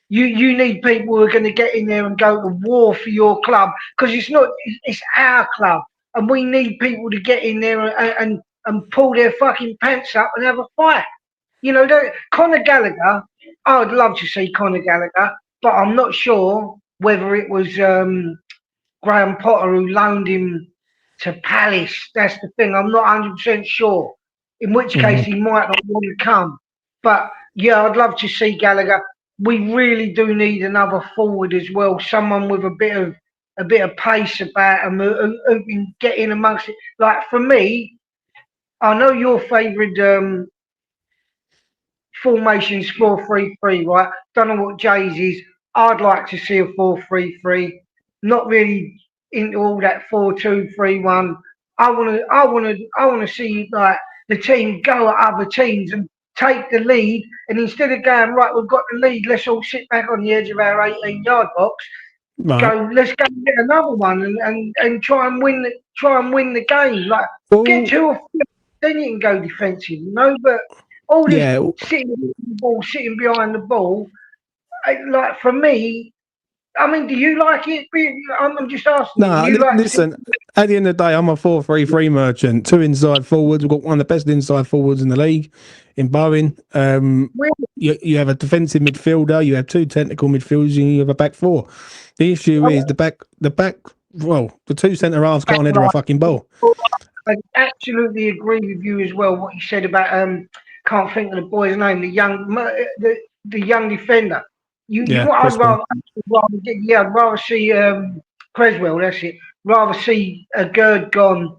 you need people who are going to get in there and go to war for your club because it's our club, and we need people to get in there and pull their fucking pants up and have a fight. Conor Gallagher, I would love to see Conor Gallagher, but I'm not sure whether it was Graham Potter who loaned him to Palace. That's the thing. I'm not 100% sure. In which case, he might not want to come. But yeah, I'd love to see Gallagher. We really do need another forward as well. Someone with a bit of pace about him who can get in amongst it. Like for me, I know your favourite formation's 4-3-3, right? Don't know what Jay's is. I'd like to see a 4-3-3. Not really into all that 4-2-3-1. I want to see like the team go at other teams and take the lead, and instead of going right, we've got the lead, let's all sit back on the edge of our 18-yard box. Right. Let's go and get another one and try and win the game. Like get 2 or 3, then you can go defensive, But all this sitting behind the ball, like for me. I mean, do you like it? I'm just asking. No, listen. At the end of the day, I'm a 4-3-3 merchant. 2 inside forwards. We've got one of the best inside forwards in the league, in Bowen. You have a defensive midfielder. You have 2 technical midfielders, and you have a back 4. The issue is the back. Well, the 2 centre halves can't header a fucking ball. I absolutely agree with you as well. What you said about can't think of the boy's name. The young defender. I'd rather see Cresswell. That's it. Rather see a Gerd gone,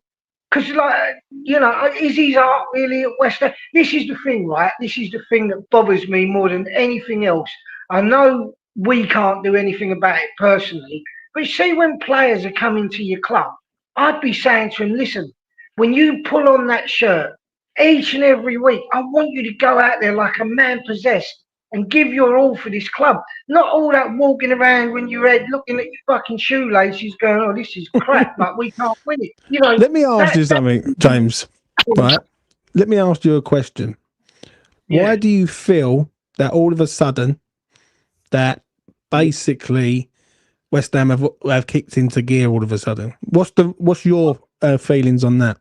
because is his heart really at West Ham? This is the thing, right? This is the thing that bothers me more than anything else. I know we can't do anything about it personally, but see, when players are coming to your club, I'd be saying to him, listen, when you pull on that shirt each and every week, I want you to go out there like a man possessed and give your all for this club. Not all that walking around when you're looking at your fucking shoelaces going, oh, this is crap, like we can't win it. Let me ask you something, James. Right? Let me ask you a question. Yeah. Why do you feel that all of a sudden that basically West Ham have kicked into gear all of a sudden? What's your feelings on that?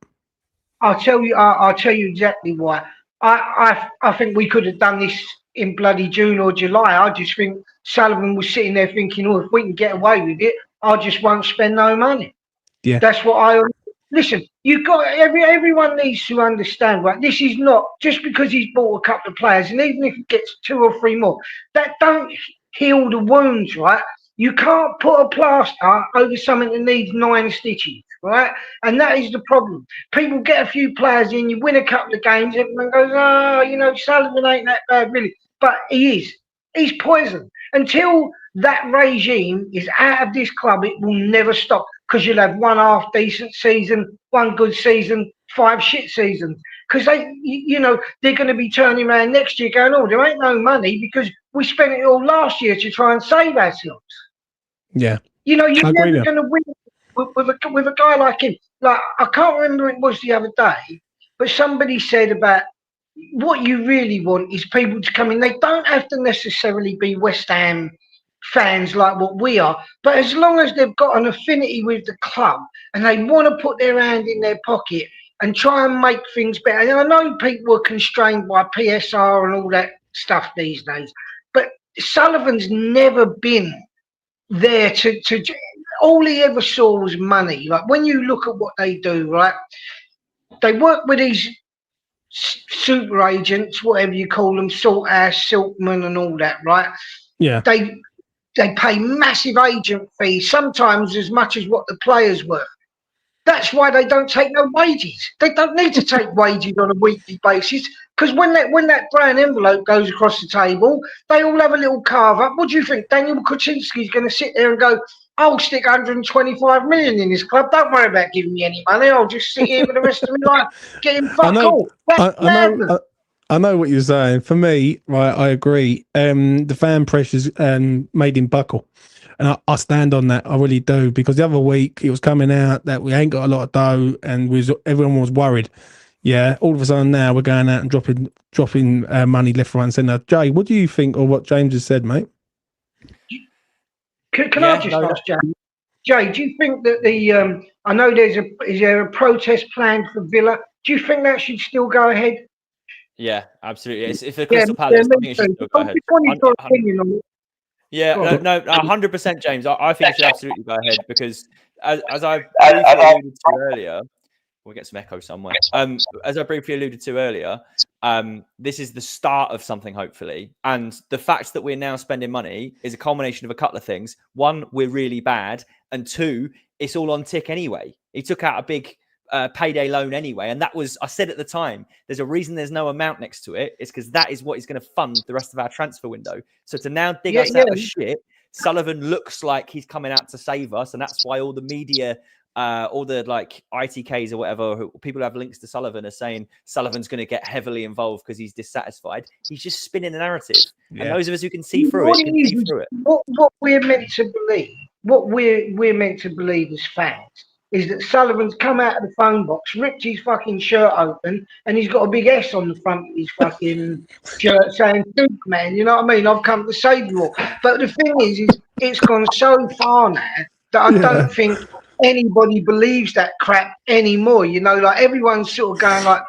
I'll tell you exactly why. I think we could have done this in bloody June or July. I just think Sullivan was sitting there thinking, oh, if we can get away with it, I just won't spend no money. Yeah, that's what listen. You got everyone needs to understand, right? This is not just because he's bought a couple of players, and even if he gets 2 or 3 more, that don't heal the wounds, right? You can't put a plaster over something that needs 9 stitches. right? And that is the problem. People get a few players in, you win a couple of games, everyone goes, oh, you know, Sullivan ain't that bad, really. But he is. He's poison. Until that regime is out of this club, it will never stop, because you'll have one half decent season, one good season, 5 shit seasons. Because you know, they're going to be turning around next year going, oh, there ain't no money because we spent it all last year to try and save ourselves. Yeah. You know, you're I agree never with going to win with a guy like him. Like, I can't remember it was the other day, but somebody said about what you really want is people to come in. They don't have to necessarily be West Ham fans like what we are, but as long as they've got an affinity with the club and they want to put their hand in their pocket and try and make things better. And I know people are constrained by PSR and all that stuff these days, but Sullivan's never been there to all he ever saw was money. Like, when you look at what they do, right, they work with these super agents, whatever you call them, Salthouse, Silkman and all that, right? Yeah. They pay massive agent fees, sometimes as much as what the players were. That's why they don't take no wages. They don't need to take wages on a weekly basis, because when that brown envelope goes across the table, they all have a little carve up. What do you think? Daniel Kuczynski's going to sit there and go, I'll stick 125 million in this club. Don't worry about giving me any money. I'll just sit here for the rest of my life getting fuck all. I know what you're saying. For me, right, I agree. The fan pressures made him buckle. And I stand on that. I really do, because the other week it was coming out that we ain't got a lot of dough, and everyone was worried. Yeah, all of a sudden now we're going out and dropping money left, right, and centre. Jay, what do you think of what James has said, mate? Can I just ask Jay? Jay, do you think that the I know is there a protest planned for Villa? Do you think that should still go ahead? Yeah, absolutely. If the Crystal Palace, I think it should still go ahead. Yeah, no, 100%, James. I think it should absolutely go ahead, because as I briefly alluded to earlier, we'll get some echo somewhere. As I briefly alluded to earlier, this is the start of something, hopefully. And the fact that we're now spending money is a culmination of a couple of things. One, we're really bad. And two, it's all on tick anyway. He took out a big payday loan anyway. And that was, I said at the time, there's a reason there's no amount next to it. It's because that is what is going to fund the rest of our transfer window. So to now dig us out of shit, Sullivan looks like he's coming out to save us. And that's why all the media, all the like ITKs or whatever, people who have links to Sullivan are saying Sullivan's going to get heavily involved because he's dissatisfied. He's just spinning a narrative. Yeah. And those of us who can see through it, can see through it. What we're meant to believe, what we're meant to believe as fans, is that Sullivan's come out of the phone box, ripped his fucking shirt open, and he's got a big S on the front of his fucking shirt saying, Duke, man, you know what I mean? I've come to save you all. But the thing is it's gone so far now that I don't think anybody believes that crap anymore. You know, like, everyone's sort of going like,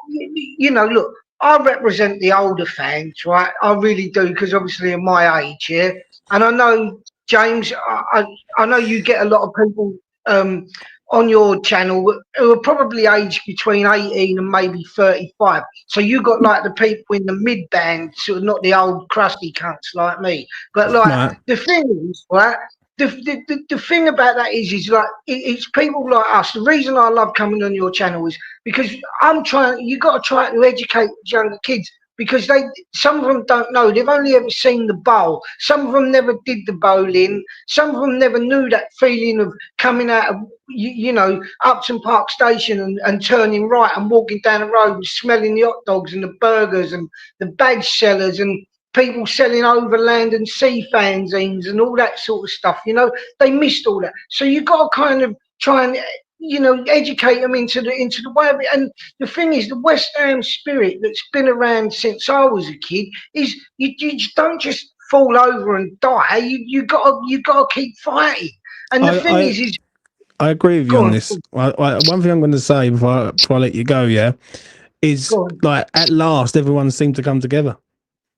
you know, look, I represent the older fans, right? I really do, because obviously of my age here. And I know, James, I know you get a lot of people on your channel who are probably aged between 18 and maybe 35. So you got like the people in the mid band, sort of, not the old crusty cunts like me. But like, the thing is, right, the thing about that is like, it's people like us. The reason I love coming on your channel is because you got to try to educate younger kids, because some of them don't know. They've only ever seen the bowl. Some of them never did the bowling. Some of them never knew that feeling of coming out of, you know, Upton Park Station and turning right and walking down the road and smelling the hot dogs and the burgers and the badge sellers and people selling overland and sea fanzines and all that sort of stuff. You know, they missed all that. So you've got to kind of try and, you know, educate them into the way of it. And the thing is, the West Ham spirit that's been around since I was a kid is you just don't just fall over and die. You got to keep fighting. And the thing is I agree with you on this. One thing I'm going to say before I let you go, is like, at last everyone seemed to come together.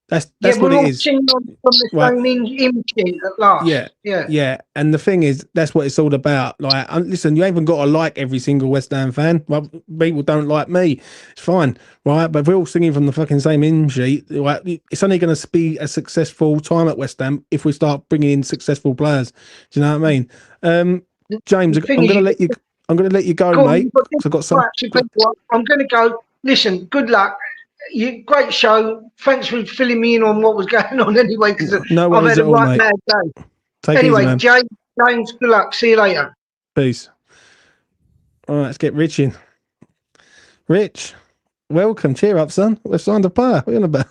That's what it is. From the same image at last. Yeah. And the thing is, that's what it's all about. Like, listen, you haven't got to like every single West Ham fan. Well, people don't like me. It's fine, right? But if we're all singing from the fucking same hymn sheet, right, it's only going to be a successful time at West Ham if we start bringing in successful players. Do you know what I mean? James, I'm going to let you. I'm going to let you go, Cool, mate. you've got So I've got some. right, so tell you what, I'm going to go. Listen, good luck. Great show. Thanks for filling me in on what was going on anyway, because No I've worries had a at all, right mate. mad day. Take it easy, Anyway, man. James, good luck. See you later. Peace. All right, let's get Rich in. Rich, welcome. Cheer up, son. We've signed a player. What are you on about?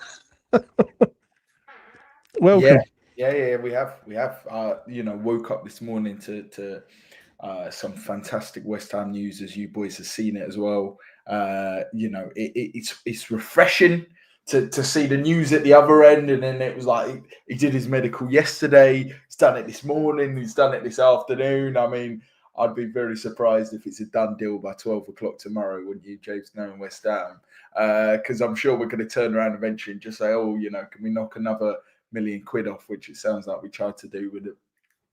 Welcome. Yeah. We have. Woke up this morning to some fantastic West Ham news, as you boys have seen it as well. It's refreshing to see the news at the other end, and then it was like he did his medical yesterday. He's done it this morning. He's done it this afternoon. I mean, I'd be very surprised if it's a done deal by 12 o'clock tomorrow, wouldn't you, James, knowing West Ham? Because I'm sure we're going to turn around eventually and just say, can we knock another £1 million off, which it sounds like we tried to do with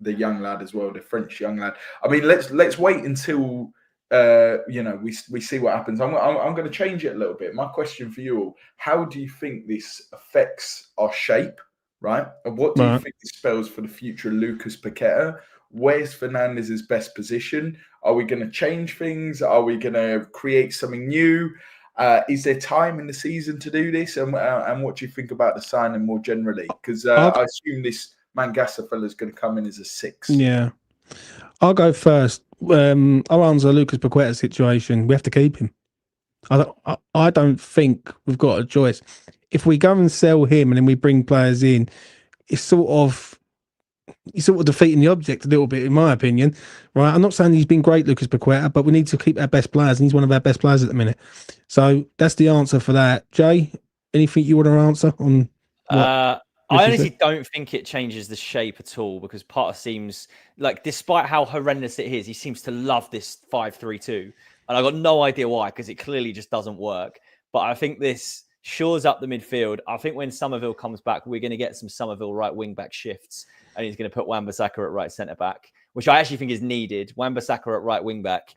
the young lad as well, the French young lad. I mean, let's wait until we see what happens. I'm going to change it a little bit. My question for you all: how do you think this affects our shape, right? And what do you think this spells for the future of Lucas Paqueta? Where's Fernandes' best position? Are we going to change things? Are we going to create something new? Is there time in the season to do this? And what do you think about the signing more generally? Because I assume this Mangasa fella is going to come in as a 6. Yeah. I'll go first. I'll answer Lucas Paqueta situation. We have to keep him. I don't think we've got a choice. If we go and sell him and then we bring players in, it's sort of defeating the object a little bit, in my opinion. Right? I'm not saying he's been great, Lucas Paqueta, but we need to keep our best players, and he's one of our best players at the minute. So that's the answer for that. Jay, anything you want to answer on? I honestly don't think it changes the shape at all, because Potter seems like, despite how horrendous it is, he seems to love this 5-3-2, and I got no idea why, because it clearly just doesn't work. But I think this shores up the midfield. I think when Somerville comes back, we're going to get some Somerville right wing back shifts, and he's going to put Wan-Bissaka at right centre back, which I actually think is needed. Wan-Bissaka at right wing back.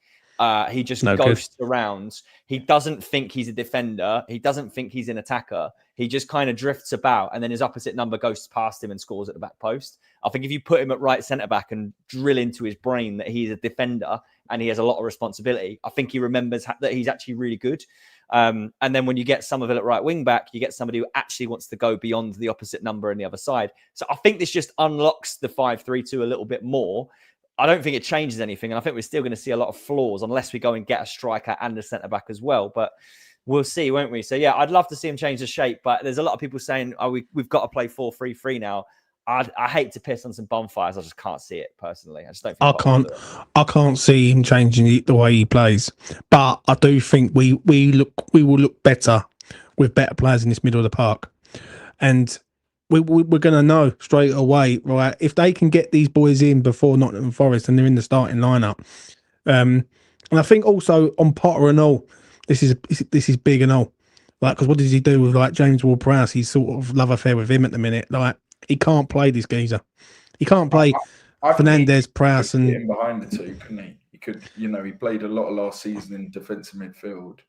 He just ghosts around. He doesn't think he's a defender. He doesn't think he's an attacker. He just kind of drifts about, and then his opposite number goes past him and scores at the back post. I think if you put him at right centre back and drill into his brain that he's a defender and he has a lot of responsibility, I think he remembers that he's actually really good. And then when you get Somerville at right wing back, you get somebody who actually wants to go beyond the opposite number on the other side. So I think this just unlocks the 5-3-2 a little bit more. I don't think it changes anything, and I think we're still going to see a lot of flaws unless we go and get a striker and a centre back as well. But we'll see, won't we? So yeah, I'd love to see him change the shape, but there's a lot of people saying, we've got to play 4-3-3 now. I hate to piss on some bonfires. I just can't see it personally. I just don't think I can't see him changing the way he plays. But I do think we will look better with better players in this middle of the park. And we're going to know straight away, right? If they can get these boys in before Nottingham Forest and they're in the starting lineup. And I think also on Potter and all, this is big and all. Like, because what does he do with like James Ward-Prowse? He's sort of love affair with him at the minute. Like, he can't play this geezer. He can't play Fernandes, Prowse, and him behind the two, couldn't he? He could, he played a lot of last season in defensive midfield.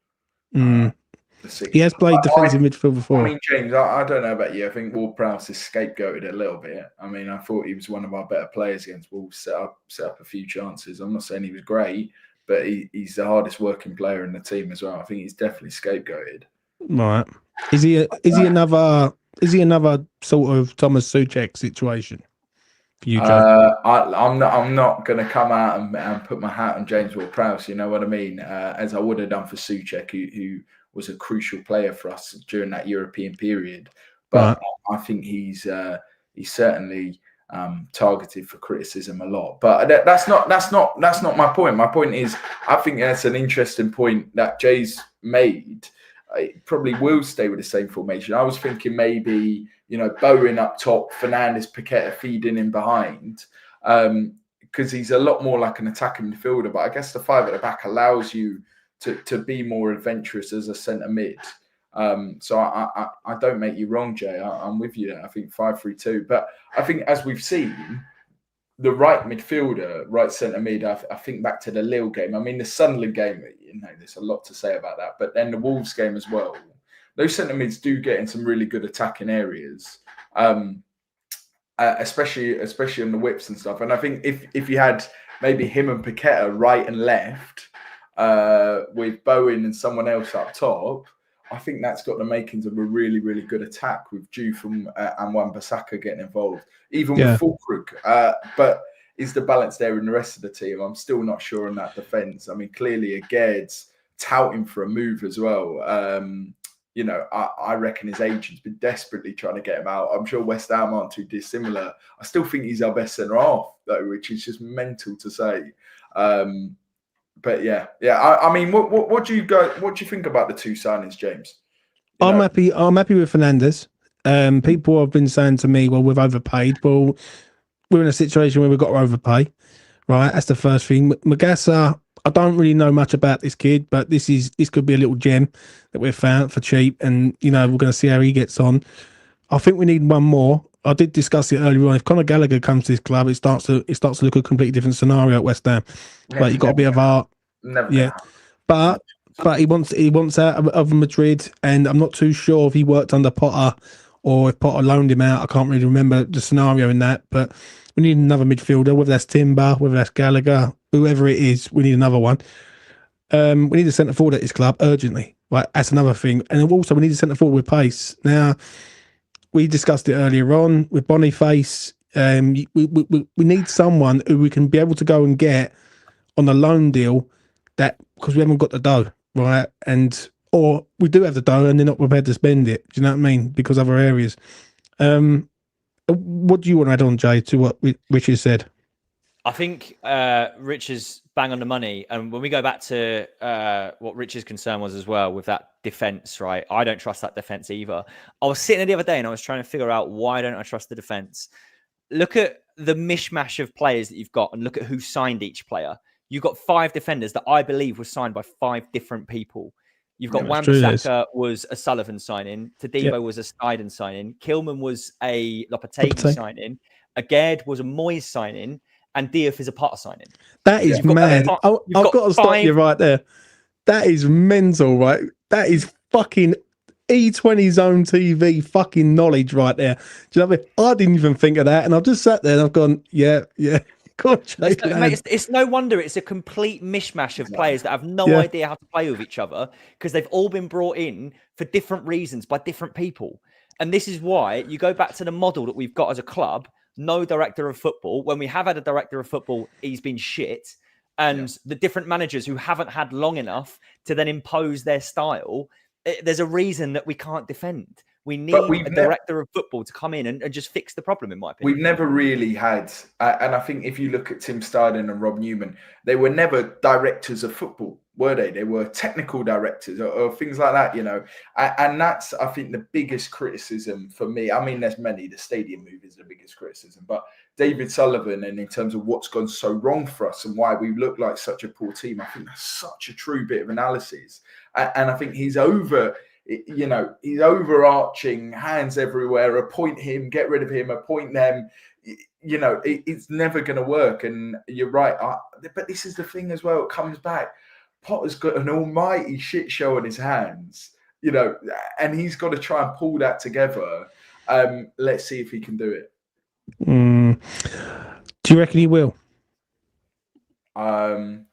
He has played defensive midfield before. I mean, James, I don't know about you. I think Ward-Prowse is scapegoated a little bit. I mean, I thought he was one of our better players against Wolves. Set up a few chances. I'm not saying he was great, but he's the hardest working player in the team as well. I think he's definitely scapegoated. Right? Is he another sort of Thomas Souček situation for you, Joe? I'm not going to come out and put my hat on James Ward-Prowse. You know what I mean? As I would have done for Souček, who was a crucial player for us during that European period. But I think he's certainly targeted for criticism a lot. But that's not my point. My point is, I think that's an interesting point that Jay's made. It probably will stay with the same formation. I was thinking maybe, Bowen up top, Fernandes, Paqueta feeding in behind, because he's a lot more like an attacking midfielder. But I guess the 5 at the back allows you to be more adventurous as a centre mid. So I don't make you wrong, Jay. I'm with you there. I think 5-3-2. But I think, as we've seen, the right midfielder, right centre mid, I think back to the Lille game. I mean, the Sunderland game, there's a lot to say about that. But then the Wolves game as well. Those centre mids do get in some really good attacking areas, especially on the whips and stuff. And I think if you had maybe him and Paqueta right and left, with Bowen and someone else up top, I think that's got the makings of a really, really good attack with Juve and Wan-Bissaka getting involved, even with Fulkrug. But is the balance there in the rest of the team? I'm still not sure on that defence. I mean, clearly Agaird's touting for a move as well. I reckon his agent's been desperately trying to get him out. I'm sure West Ham aren't too dissimilar. I still think he's our best centre half, though, which is just mental to say. But yeah. I mean, what do you think about the two signings, James? I'm happy with Fernandes. People have been saying to me, "Well, we've overpaid." Well, we're in a situation where we've got to overpay, right? That's the first thing. Magassa, I don't really know much about this kid, but this could be a little gem that we've found for cheap, and we're going to see how he gets on. I think we need one more. I did discuss it earlier on. If Conor Gallagher comes to this club, it starts to look a completely different scenario at West Ham. But you've got a bit of art, But he wants out of Madrid, and I'm not too sure if he worked under Potter or if Potter loaned him out. I can't really remember the scenario in that, but we need another midfielder, whether that's Timber, whether that's Gallagher, whoever it is, we need another one. We need a centre forward at this club urgently. Right, that's another thing. And also we need a centre forward with pace. Now, we discussed it earlier on with Boniface. We need someone who we can be able to go and get on a loan deal, that because we haven't got the dough, right? Or we do have the dough and they're not prepared to spend it. Do you know what I mean? Because other areas. What do you want to add on, Jay, to what Richard said? I think Rich is bang on the money. And when we go back to what Rich's concern was as well with that defense, right? I don't trust that defense either. I was sitting there the other day and I was trying to figure out, why don't I trust the defense? Look at the mishmash of players that you've got and look at who signed each player. You've got 5 defenders that I believe were signed by 5 different people. You've got Wan-Bissaka was a Sullivan signing. Tadibo was a Snyden signing. Kilman was a Lopetegui signing. Agaird was a Moyes signing. And Diouf is a Potter signing. That is mad. I've got to stop you right there. That is mental, right? That is fucking E20 Zone TV fucking knowledge right there. Do you know what I mean? I didn't even think of that. And I've just sat there and I've gone, yeah. It's no wonder it's a complete mishmash of players that have no idea how to play with each other, because they've all been brought in for different reasons by different people. And this is why you go back to the model that we've got as a club. No director of football. When we have had a director of football, he's been shit. And the different managers who haven't had long enough to then impose their style, there's a reason that we can't defend. We need a director of football to come in and just fix the problem, in my opinion. We've never really had, and I think if you look at Tim Stiden and Rob Newman, they were never directors of football, were they? They were technical directors or things like that, And that's, I think, the biggest criticism for me. I mean, there's many. The stadium move is the biggest criticism. But David Sullivan, and in terms of what's gone so wrong for us and why we look like such a poor team, I think that's such a true bit of analysis. And I think he's he's overarching, hands everywhere, appoint him, get rid of him, appoint them. It's never going to work. And you're right. But this is the thing as well. It comes back. Potter's got an almighty shit show on his hands, and he's got to try and pull that together. Let's see if he can do it. Do you reckon he will? I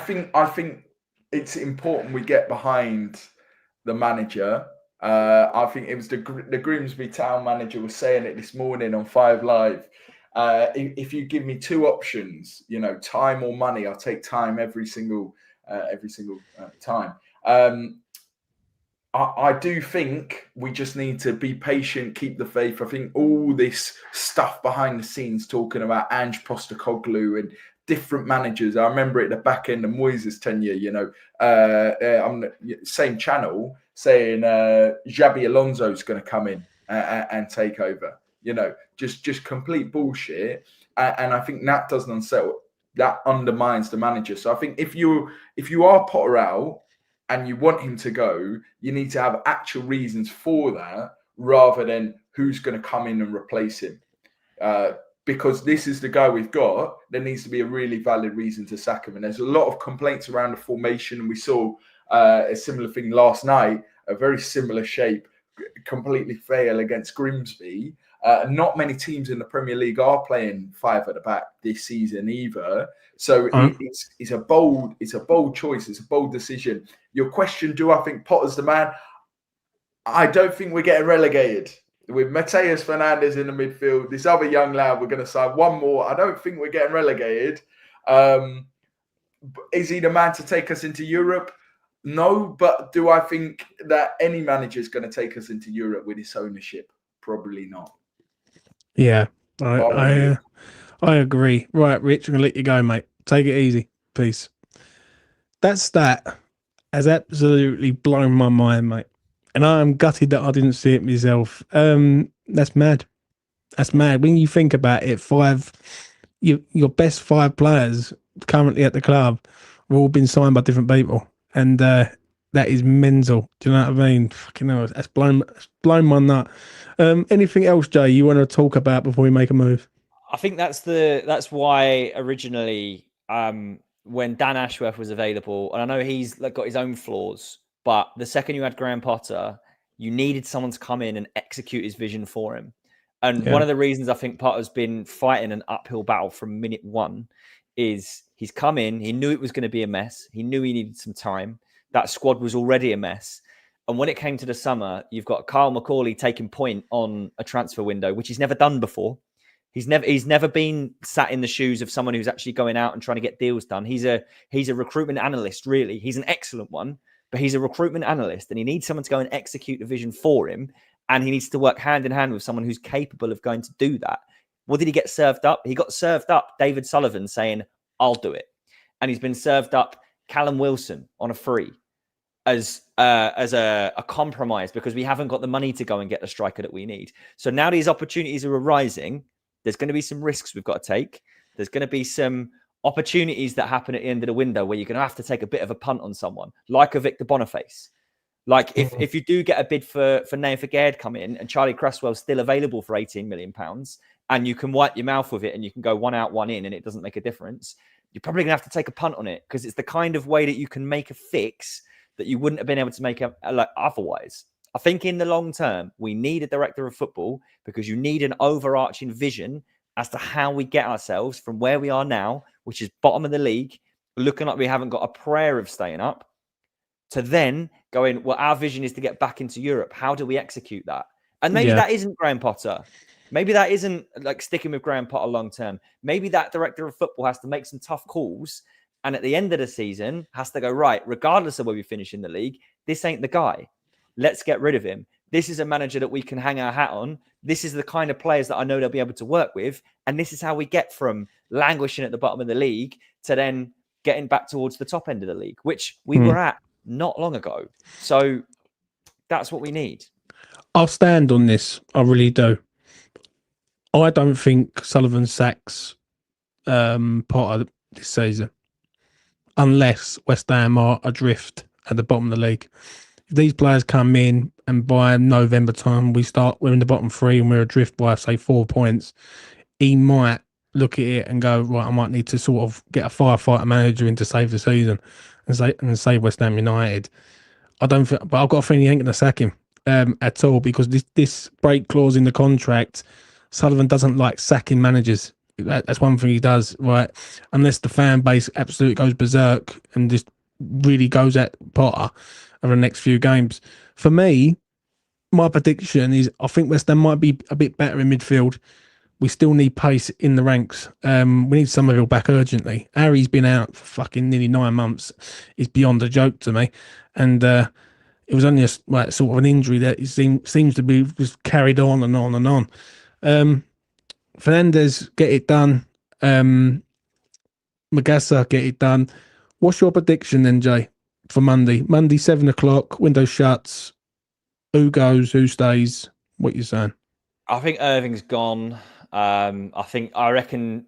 think it's important we get behind the manager. I think it was the Grimsby town manager was saying it this morning on 5 Live. If you give me 2 options, time or money, I'll take time every single time. I do think we just need to be patient, keep the faith. I think all this stuff behind the scenes talking about Ange Postecoglou and different managers. I remember at the back end of Moyes' tenure, on the same channel saying Xabi Alonso's going to come in and take over. Just complete bullshit. And I think that doesn't unsettle. That undermines the manager. So I think if you are Potter out and you want him to go, you need to have actual reasons for that rather than who's going to come in and replace him. Because this is the guy we've got, there needs to be a really valid reason to sack him. And there's a lot of complaints around the formation. And we saw a similar thing last night, a very similar shape, completely fail against Grimsby. Not many teams in the Premier League are playing 5 at the back this season either. So it's a bold choice. It's a bold decision. Your question: do I think Potter's the man? I don't think we're getting relegated. With Mateus Fernandes in the midfield, this other young lad, we're going to sign one more. I don't think we're getting relegated. Is he the man to take us into Europe? No, but do I think that any manager is going to take us into Europe with his ownership? Probably not. Yeah, I agree. Right, Rich, I'm going to let you go, mate. Take it easy. Peace. That stat has absolutely blown my mind, mate. And I am gutted that I didn't see it myself. That's mad. That's mad. When you think about it, your best 5 players currently at the club have all been signed by different people. And that is mental. Do you know what I mean? Fucking hell, that's blown my nut. Anything else, Jay, you want to talk about before we make a move? I think that's why originally when Dan Ashworth was available, and I know he's got his own flaws, but the second you had Graham Potter, you needed someone to come in and execute his vision for him. And one of the reasons I think Potter's been fighting an uphill battle from minute 1 is he's come in, he knew it was going to be a mess. He knew he needed some time. That squad was already a mess. And when it came to the summer, you've got Kyle McCauley taking point on a transfer window, which he's never done before. He's never been sat in the shoes of someone who's actually going out and trying to get deals done. He's a recruitment analyst, really. He's an excellent one, but he's a recruitment analyst, and he needs someone to go and execute the vision for him. And he needs to work hand in hand with someone who's capable of going to do that. What did he get served up? He got served up David Sullivan saying, I'll do it. And he's been served up Callum Wilson on a free as a compromise because we haven't got the money to go and get the striker that we need. So now these opportunities are arising. There's going to be some risks we've got to take. There's going to be some opportunities that happen at the end of the window where you're going to have to take a bit of a punt on someone, like a Victor Boniface. Like if you do get a bid for Naya Figuered come in and Charlie Cresswell's still available for £18 million and you can wipe your mouth with it and you can go one out, one in and it doesn't make a difference, you're probably going to have to take a punt on it because it's the kind of way that you can make a fix that you wouldn't have been able to make otherwise. I think in the long term, we need a director of football because you need an overarching vision as to how we get ourselves from where we are now, which is bottom of the league, looking like we haven't got a prayer of staying up, to then going, well, our vision is to get back into Europe. How do we execute that? And maybe that isn't Graham Potter. Maybe that isn't like sticking with Graham Potter long term. Maybe that director of football has to make some tough calls. And at the end of the season, has to go, right, regardless of where we finish in the league, this ain't the guy. Let's get rid of him. This is a manager that we can hang our hat on. This is the kind of players that I know they'll be able to work with. And this is how we get from languishing at the bottom of the league to then getting back towards the top end of the league, which we were at not long ago. So that's what we need. I'll stand on this. I really do. I don't think Sullivan sacks Potter this season unless West Ham are adrift at the bottom of the league. If these players come in and by November time we're in the bottom 3 and we're adrift by say 4 points, he might look at it and go, right, I might need to sort of get a firefighter manager in to save the season and save West Ham United. I don't think, but I've got a feeling he ain't going to sack him at all because this break clause in the contract, Sullivan doesn't like sacking managers. That's one thing he does, right? Unless the fan base absolutely goes berserk and just really goes at Potter over the next few games. For me, my prediction is I think West Ham might be a bit better in midfield. We still need pace in the ranks. We need Somerville back urgently. Harry's been out for fucking nearly 9 months. It's beyond a joke to me. And it was only sort of an injury that it seems to be just carried on and on and on. Fernandes, get it done. Magassa, get it done. What's your prediction then, Jay, for Monday? Monday, 7 o'clock, window shuts. Who goes, who stays? What you saying? I think Irving's gone. I reckon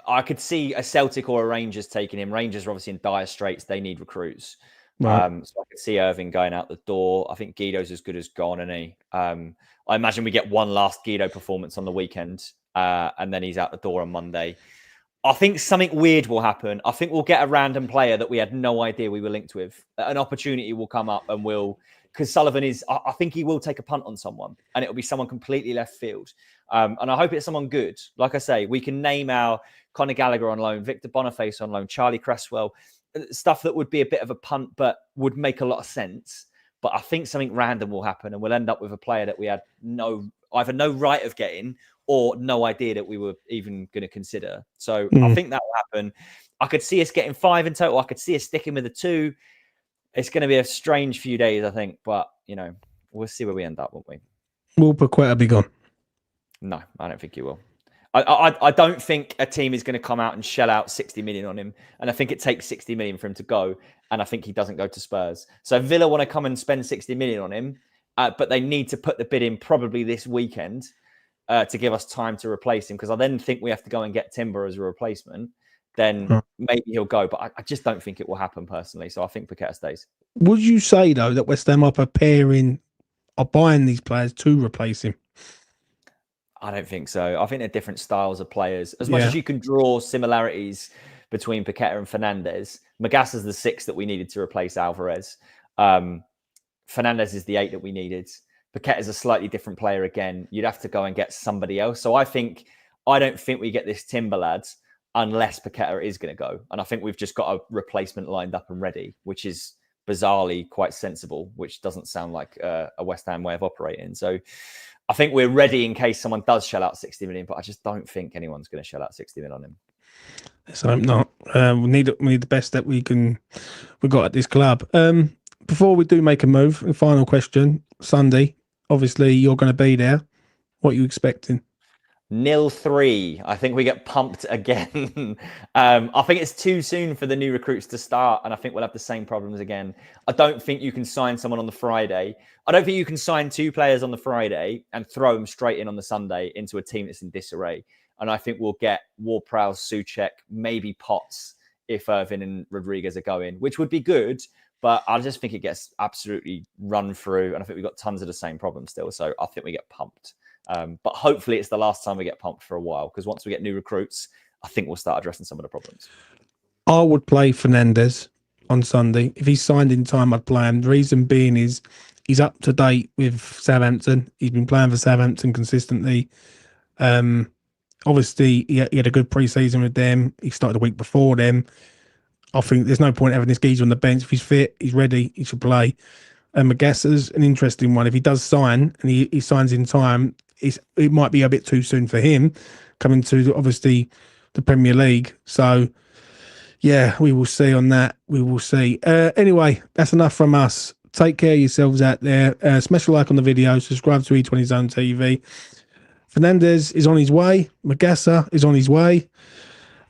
I could see a Celtic or a Rangers taking him. Rangers are obviously in dire straits. They need recruits. Right. So I could see Irving going out the door. I think Guido's as good as gone, isn't he? I imagine we get one last Guido performance on the weekend, and then he's out the door on Monday. I think something weird will happen. I think we'll get a random player that we had no idea we were linked with. An opportunity will come up and because Sullivan I think he will take a punt on someone and it'll be someone completely left field. And I hope it's someone good. Like I say, we can name our Conor Gallagher on loan, Victor Boniface on loan, Charlie Cresswell, stuff that would be a bit of a punt, but would make a lot of sense. But I think something random will happen and we'll end up with a player that we had either no right of getting or no idea that we were even going to consider. So I think that will happen. I could see us getting 5 in total. I could see us sticking with the 2. It's going to be a strange few days, I think. But, we'll see where we end up, won't we? Will Paqueta be gone? No, I don't think he will. I don't think a team is going to come out and shell out 60 million on him. And I think it takes 60 million for him to go. And I think he doesn't go to Spurs. So Villa want to come and spend 60 million on him. But they need to put the bid in probably this weekend to give us time to replace him. Because I then think we have to go and get Timber as a replacement. Then maybe he'll go. But I just don't think it will happen personally. So I think Paqueta stays. Would you say, though, that West Ham are buying these players to replace him? I don't think so. I think they're different styles of players. As much as you can draw similarities between Paqueta and Fernandes, Magassa's the 6 that we needed to replace Alvarez. Fernandes is the 8 that we needed. Paqueta is a slightly different player again. You'd have to go and get somebody else. So I don't think we get this Timber lad unless Paqueta is going to go. And I think we've just got a replacement lined up and ready, which is bizarrely quite sensible, which doesn't sound like a West Ham way of operating. So I think we're ready in case someone does shell out 60 million, but I just don't think anyone's going to shell out 60 million on him. So I'm not. We need the best that we got at this club. Before we do make a move, the final question: Sunday. Obviously, you're going to be there. What are you expecting? 0-3. I think we get pumped again. I think it's too soon for the new recruits to start, and I think we'll have the same problems again. I don't think you can sign someone on the Friday. I don't think you can sign 2 players on the Friday and throw them straight in on the Sunday into a team that's in disarray. And I think we'll get Ward-Prowse, Souček, maybe Potts if Irvin and Rodriguez are going, which would be good. But I just think it gets absolutely run through. And I think we've got tons of the same problems still. So I think we get pumped. But hopefully it's the last time we get pumped for a while. Because once we get new recruits, I think we'll start addressing some of the problems. I would play Fernandes on Sunday. If he's signed in time, I'd play him. The reason being is he's up to date with Southampton. He's been playing for Southampton consistently. Obviously, he had a good pre-season with them. He started a week before them. I think there's no point having this geezer on the bench. If he's fit, he's ready, he should play. And Magassa's an interesting one. If he does sign and he signs in time, it might be a bit too soon for him coming to, obviously, the Premier League. So, yeah, we will see on that. We will see. Anyway, that's enough from us. Take care of yourselves out there. Smash a like on the video. Subscribe to E20 Zone TV. Fernandes is on his way. Magassa is on his way.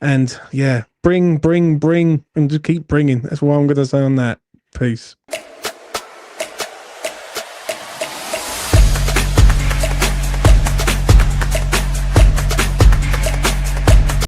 And, yeah, bring, and just keep bringing. That's what I'm going to say on that. Peace.